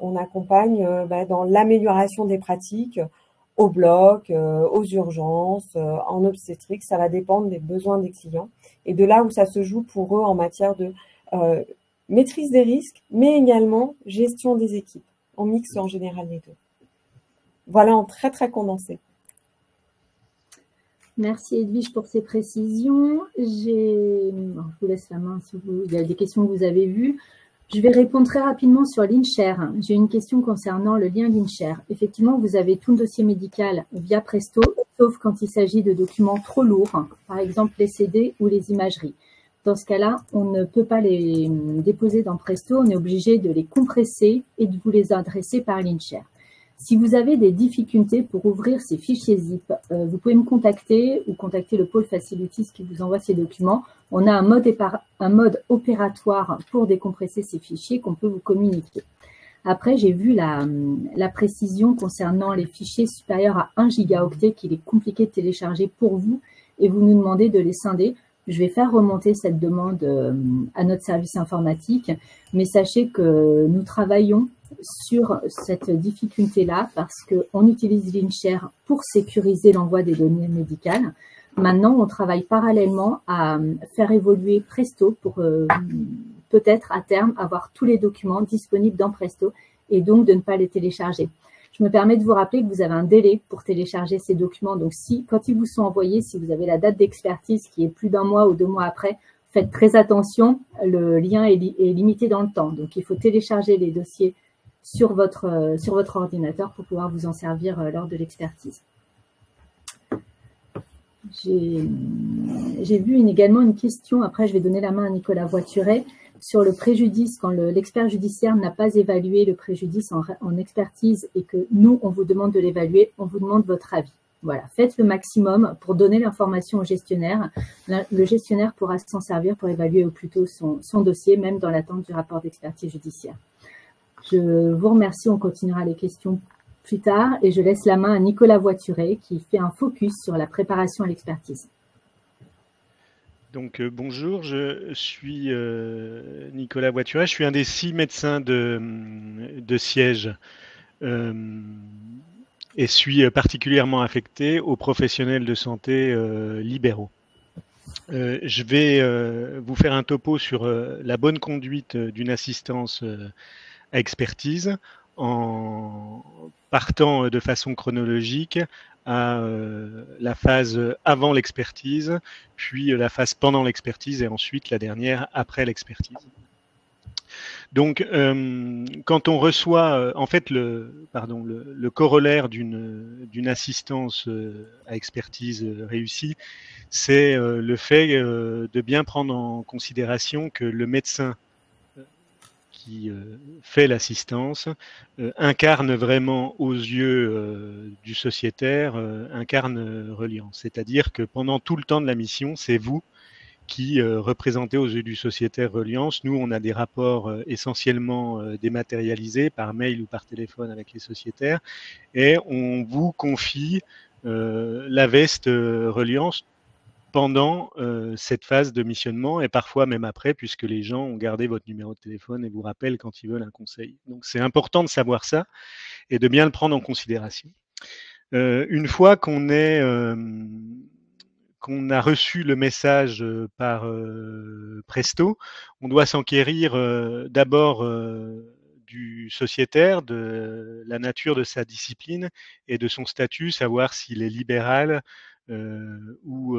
dans l'amélioration des pratiques au bloc, aux urgences, en obstétrique. Ça va dépendre des besoins des clients et de là où ça se joue pour eux en matière de maîtrise des risques, mais également gestion des équipes. On mixe en général les deux. Voilà, en très condensé. Merci Edwige pour ces précisions. Je vous laisse la main si il y a des questions que vous avez vues. Je vais répondre très rapidement sur l'InShare. J'ai une question concernant le lien l'InShare. Effectivement, vous avez tout le dossier médical via Presto, sauf quand il s'agit de documents trop lourds, par exemple les CD ou les imageries. Dans ce cas-là, on ne peut pas les déposer dans Presto, on est obligé de les compresser et de vous les adresser par l'InShare. Si vous avez des difficultés pour ouvrir ces fichiers zip, vous pouvez me contacter ou contacter le pôle Facilities qui vous envoie ces documents. On a un mode opératoire pour décompresser ces fichiers qu'on peut vous communiquer. Après, j'ai vu la précision concernant les fichiers supérieurs à 1 gigaoctet qu'il est compliqué de télécharger pour vous et vous nous demandez de les scinder. Je vais faire remonter cette demande à notre service informatique, mais sachez que nous travaillons sur cette difficulté-là parce qu'on utilise l'InShare pour sécuriser l'envoi des données médicales. Maintenant, on travaille parallèlement à faire évoluer Presto pour peut-être à terme avoir tous les documents disponibles dans Presto et donc de ne pas les télécharger. Je me permets de vous rappeler que vous avez un délai pour télécharger ces documents. Donc, quand ils vous sont envoyés, si vous avez la date d'expertise qui est plus d'1 mois ou 2 mois après, faites très attention, le lien est limité dans le temps. Donc, il faut télécharger les dossiers sur votre ordinateur pour pouvoir vous en servir lors de l'expertise. J'ai vu également une question, après je vais donner la main à Nicolas Voituret, sur le préjudice, quand l'expert judiciaire n'a pas évalué le préjudice en expertise et que nous, on vous demande de l'évaluer, on vous demande votre avis. Voilà, faites le maximum pour donner l'information au gestionnaire. Le gestionnaire pourra s'en servir pour évaluer au plus tôt son dossier, même dans l'attente du rapport d'expertise judiciaire. Je vous remercie, on continuera les questions plus tard et je laisse la main à Nicolas Voituret qui fait un focus sur la préparation à l'expertise. Donc bonjour, je suis Nicolas Voituret, je suis un des 6 médecins de siège et suis particulièrement affecté aux professionnels de santé libéraux. Je vais vous faire un topo sur la bonne conduite d'une assistance à expertise en partant de façon chronologique à la phase avant l'expertise, puis la phase pendant l'expertise et ensuite la dernière après l'expertise. Donc, quand on reçoit, en fait, le corollaire d'une assistance à expertise réussie, c'est le fait de bien prendre en considération que le médecin qui fait l'assistance incarne vraiment aux yeux du sociétaire, incarne Reliance. C'est-à-dire que pendant tout le temps de la mission, c'est vous qui représentez aux yeux du sociétaire Reliance. Nous, on a des rapports essentiellement dématérialisés par mail ou par téléphone avec les sociétaires et on vous confie la veste Reliance pendant cette phase de missionnement et parfois même après, puisque les gens ont gardé votre numéro de téléphone et vous rappellent quand ils veulent un conseil. Donc c'est important de savoir ça et de bien le prendre en considération. Une fois qu'on a reçu le message par Presto, on doit s'enquérir d'abord du sociétaire, de la nature de sa discipline et de son statut, savoir s'il est libéral ou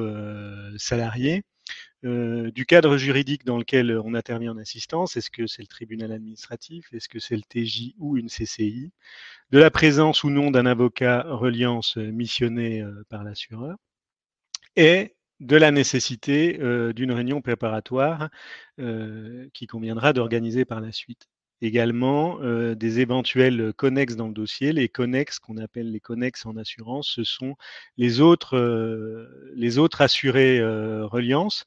salarié, du cadre juridique dans lequel on intervient en assistance, est-ce que c'est le tribunal administratif, est-ce que c'est le TJ ou une CCI, de la présence ou non d'un avocat Reliance missionné par l'assureur, et de la nécessité d'une réunion préparatoire qui conviendra d'organiser par la suite. Également, des éventuels connexes dans le dossier. Les connexes, qu'on appelle les connexes en assurance, ce sont les autres assurés Reliance,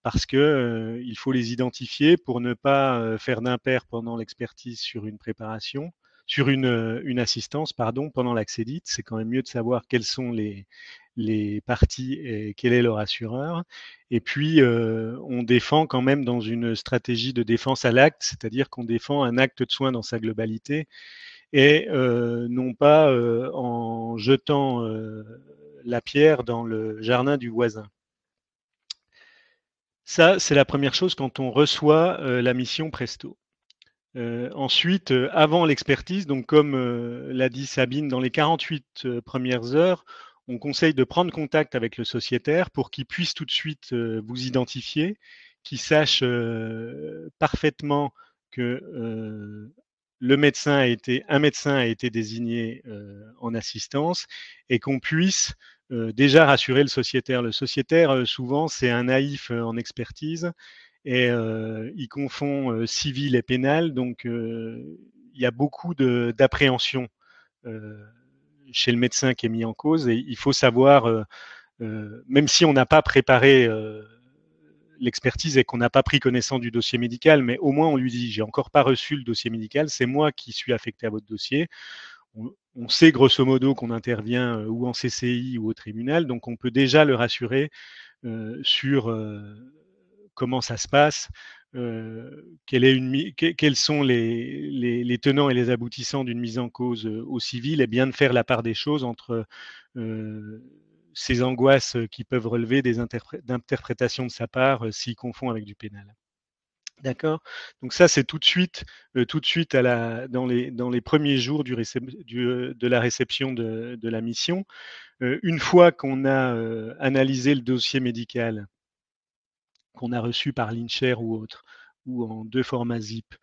parce que il faut les identifier pour ne pas faire d'impair pendant l'expertise sur une préparation, sur une assistance, pardon, pendant l'accédite. C'est quand même mieux de savoir quelles sont les parties et quel est leur assureur. Et puis, on défend quand même dans une stratégie de défense à l'acte, c'est-à-dire qu'on défend un acte de soin dans sa globalité et non pas en jetant la pierre dans le jardin du voisin. Ça, c'est la première chose quand on reçoit la mission Presto. Ensuite, avant l'expertise, donc comme l'a dit Sabine, dans les 48 premières heures, on conseille de prendre contact avec le sociétaire pour qu'il puisse tout de suite vous identifier, qu'il sache parfaitement que un médecin a été désigné en assistance et qu'on puisse déjà rassurer le sociétaire. Le sociétaire, souvent, c'est un naïf en expertise et il confond civil et pénal, donc il y a beaucoup d'appréhension chez le médecin qui est mis en cause et il faut savoir, même si on n'a pas préparé l'expertise et qu'on n'a pas pris connaissance du dossier médical, mais au moins on lui dit j'ai encore pas reçu le dossier médical, c'est moi qui suis affecté à votre dossier. On sait grosso modo qu'on intervient ou en CCI ou au tribunal, donc on peut déjà le rassurer sur comment ça se passe, quels sont les tenants et les aboutissants d'une mise en cause au civil, et bien de faire la part des choses entre ces angoisses qui peuvent relever d'interprétations de sa part s'il confond avec du pénal. D'accord. Donc ça, c'est tout de suite dans les premiers jours de la réception de la mission. Une fois qu'on a analysé le dossier médical, qu'on a reçu par l'INSHARE ou autre, ou en 2 formats zip,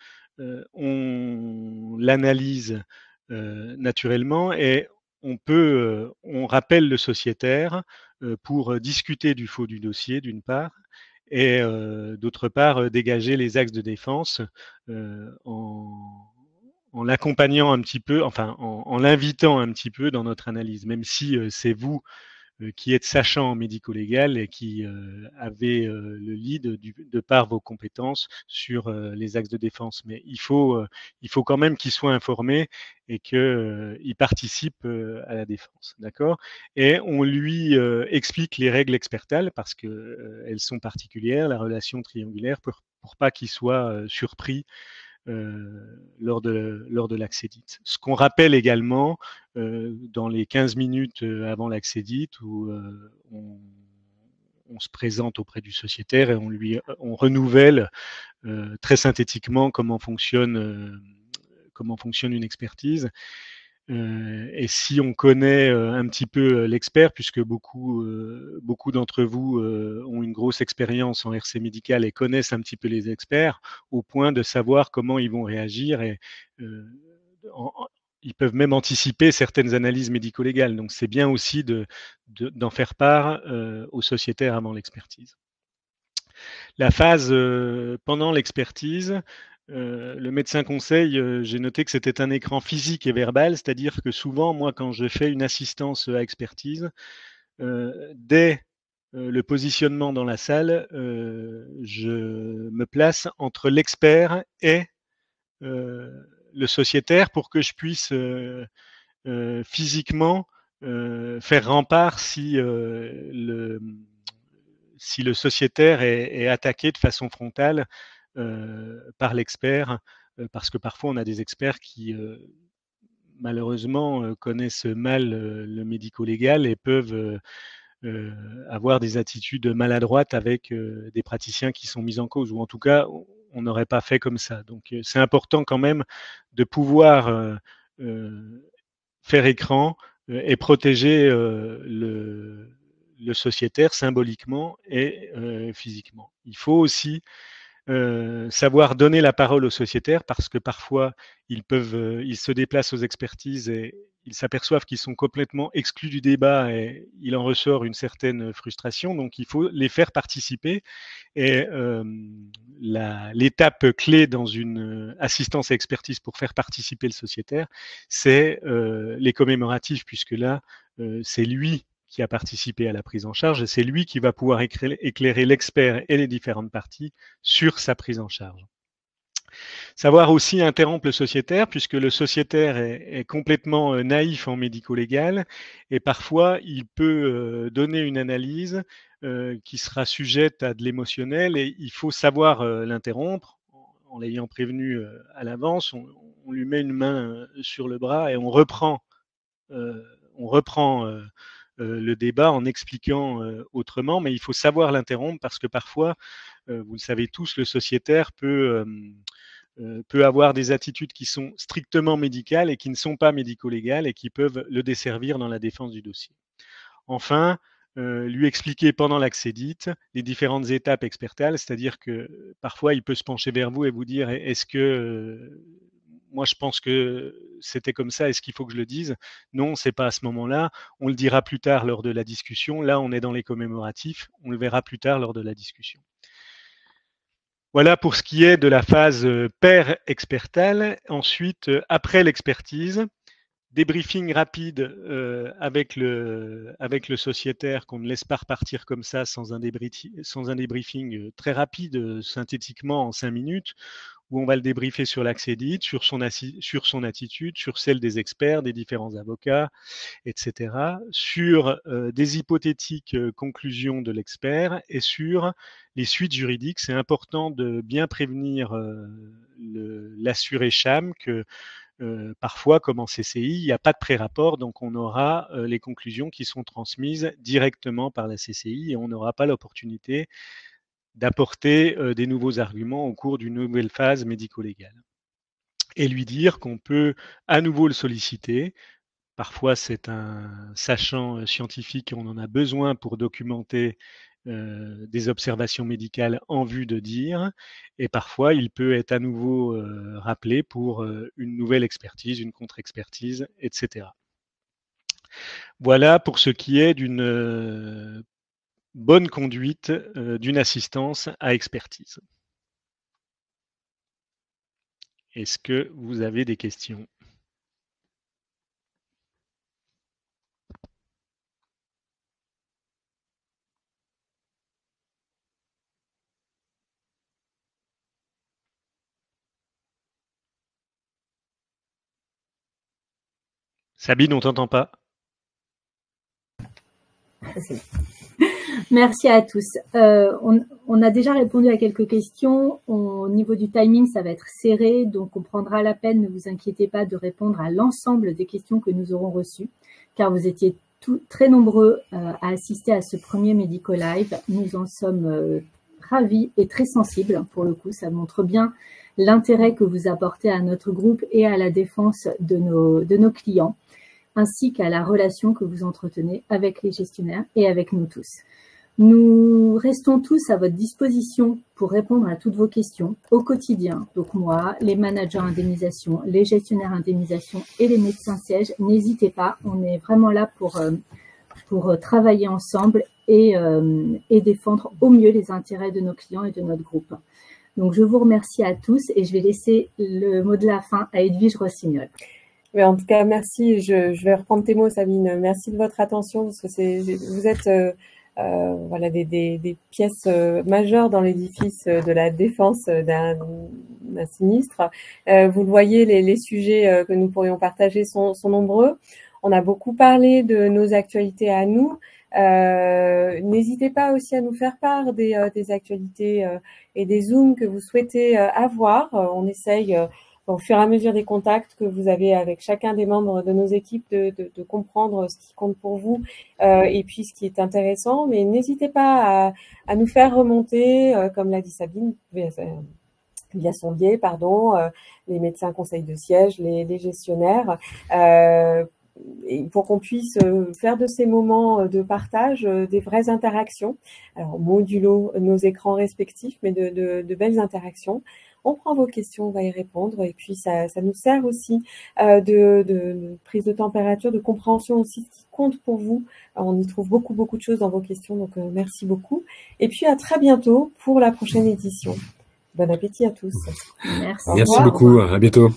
on l'analyse naturellement et on rappelle le sociétaire pour discuter du faux du dossier d'une part et d'autre part dégager les axes de défense en l'accompagnant un petit peu, enfin en l'invitant un petit peu dans notre analyse, même si c'est vous qui êtes sachant en médico-légal et qui avez le lead de par vos compétences sur les axes de défense. Mais il faut quand même qu'il soit informé et qu'il participe à la défense. D'accord. Et on lui explique les règles expertales parce qu'elles sont particulières, la relation triangulaire, pour pas qu'il soit surpris lors de l'accédite. Ce qu'on rappelle également dans les 15 minutes avant l'accédite où on se présente auprès du sociétaire et on renouvelle très synthétiquement comment fonctionne une expertise. Et si on connaît un petit peu l'expert, puisque beaucoup d'entre vous ont une grosse expérience en RC médical et connaissent un petit peu les experts, au point de savoir comment ils vont réagir et ils peuvent même anticiper certaines analyses médico-légales. Donc c'est bien aussi d'en faire part aux sociétaires avant l'expertise. La phase pendant l'expertise, le médecin conseil, j'ai noté que c'était un écran physique et verbal, c'est-à-dire que souvent, moi, quand je fais une assistance à expertise, dès le positionnement dans la salle, je me place entre l'expert et le sociétaire pour que je puisse physiquement faire rempart si le sociétaire est attaqué de façon frontale par l'expert, parce que parfois on a des experts qui malheureusement connaissent mal le médico-légal et peuvent avoir des attitudes maladroites avec des praticiens qui sont mis en cause, ou en tout cas on n'aurait pas fait comme ça. Donc c'est important quand même de pouvoir faire écran et protéger le sociétaire symboliquement et physiquement. Il faut aussi savoir donner la parole aux sociétaires, parce que parfois ils se déplacent aux expertises et ils s'aperçoivent qu'ils sont complètement exclus du débat et il en ressort une certaine frustration. Donc il faut les faire participer. Et l'étape clé dans une assistance à expertise pour faire participer le sociétaire, c'est les commémoratifs, puisque là, c'est lui qui a participé à la prise en charge et c'est lui qui va pouvoir éclairer l'expert et les différentes parties sur sa prise en charge. Savoir aussi interrompre le sociétaire, puisque le sociétaire est complètement naïf en médico-légal et parfois il peut donner une analyse qui sera sujette à de l'émotionnel et il faut savoir l'interrompre en l'ayant prévenu à l'avance. On lui met une main sur le bras et on reprend le débat en expliquant autrement, mais il faut savoir l'interrompre parce que parfois, vous le savez tous, le sociétaire peut avoir des attitudes qui sont strictement médicales et qui ne sont pas médico-légales et qui peuvent le desservir dans la défense du dossier. Enfin, lui expliquer pendant l'accédite les différentes étapes expertales, c'est-à-dire que parfois il peut se pencher vers vous et vous dire est-ce que moi je pense que c'était comme ça, est-ce qu'il faut que je le dise? Non, c'est pas à ce moment-là, on le dira plus tard lors de la discussion. Là, on est dans les commémoratifs, on le verra plus tard lors de la discussion. Voilà pour ce qui est de la phase pair-expertale. Ensuite, après l'expertise, débriefing rapide avec le sociétaire qu'on ne laisse pas repartir comme ça sans un débriefing très rapide, synthétiquement en 5 minutes, où on va le débriefer sur l'accédite, sur son attitude, sur celle des experts, des différents avocats, etc., sur des hypothétiques conclusions de l'expert et sur les suites juridiques. C'est important de bien prévenir l'assuré CHAM que parfois, comme en CCI, il n'y a pas de pré-rapport, donc on aura les conclusions qui sont transmises directement par la CCI et on n'aura pas l'opportunité d'apporter des nouveaux arguments au cours d'une nouvelle phase médico-légale. Et lui dire qu'on peut à nouveau le solliciter. Parfois, c'est un sachant scientifique et on en a besoin pour documenter des observations médicales en vue de dire. Et parfois, il peut être à nouveau rappelé pour une nouvelle expertise, une contre-expertise, etc. Voilà pour ce qui est d'une bonne conduite d'une assistance à expertise. Est-ce que vous avez des questions ? Sabine, on ne t'entend pas. Merci à tous. On a déjà répondu à quelques questions. Au niveau du timing, ça va être serré, donc on prendra la peine, ne vous inquiétez pas, de répondre à l'ensemble des questions que nous aurons reçues, car vous étiez très nombreux à assister à ce premier Medico Live. Nous en sommes ravie et très sensible. Pour le coup, ça montre bien l'intérêt que vous apportez à notre groupe et à la défense de nos clients, ainsi qu'à la relation que vous entretenez avec les gestionnaires et avec nous tous. Nous restons tous à votre disposition pour répondre à toutes vos questions au quotidien. Donc moi, les managers indemnisation, les gestionnaires indemnisation et les médecins sièges, n'hésitez pas, on est vraiment là pour travailler ensemble et défendre au mieux les intérêts de nos clients et de notre groupe. Donc je vous remercie à tous et je vais laisser le mot de la fin à Edwige Rossignol. Mais en tout cas, merci. Je vais reprendre tes mots, Sabine. Merci de votre attention parce que vous êtes voilà des pièces majeures dans l'édifice de la défense d'un sinistre. Vous le voyez, les sujets que nous pourrions partager sont nombreux. On a beaucoup parlé de nos actualités à nous. N'hésitez pas aussi à nous faire part des actualités et des zooms que vous souhaitez avoir. On essaye au fur et à mesure des contacts que vous avez avec chacun des membres de nos équipes de comprendre ce qui compte pour vous et puis ce qui est intéressant. Mais n'hésitez pas à nous faire remonter, comme l'a dit Sabine, via son biais, les médecins conseils de siège, les gestionnaires, et pour qu'on puisse faire de ces moments de partage des vraies interactions. Alors, modulo nos écrans respectifs, mais de belles interactions. On prend vos questions, on va y répondre. Et puis, ça nous sert aussi de prise de température, de compréhension aussi de ce qui compte pour vous. On y trouve beaucoup de choses dans vos questions, donc merci beaucoup. Et puis, à très bientôt pour la prochaine édition. Bon appétit à tous. Merci. Merci beaucoup, à bientôt.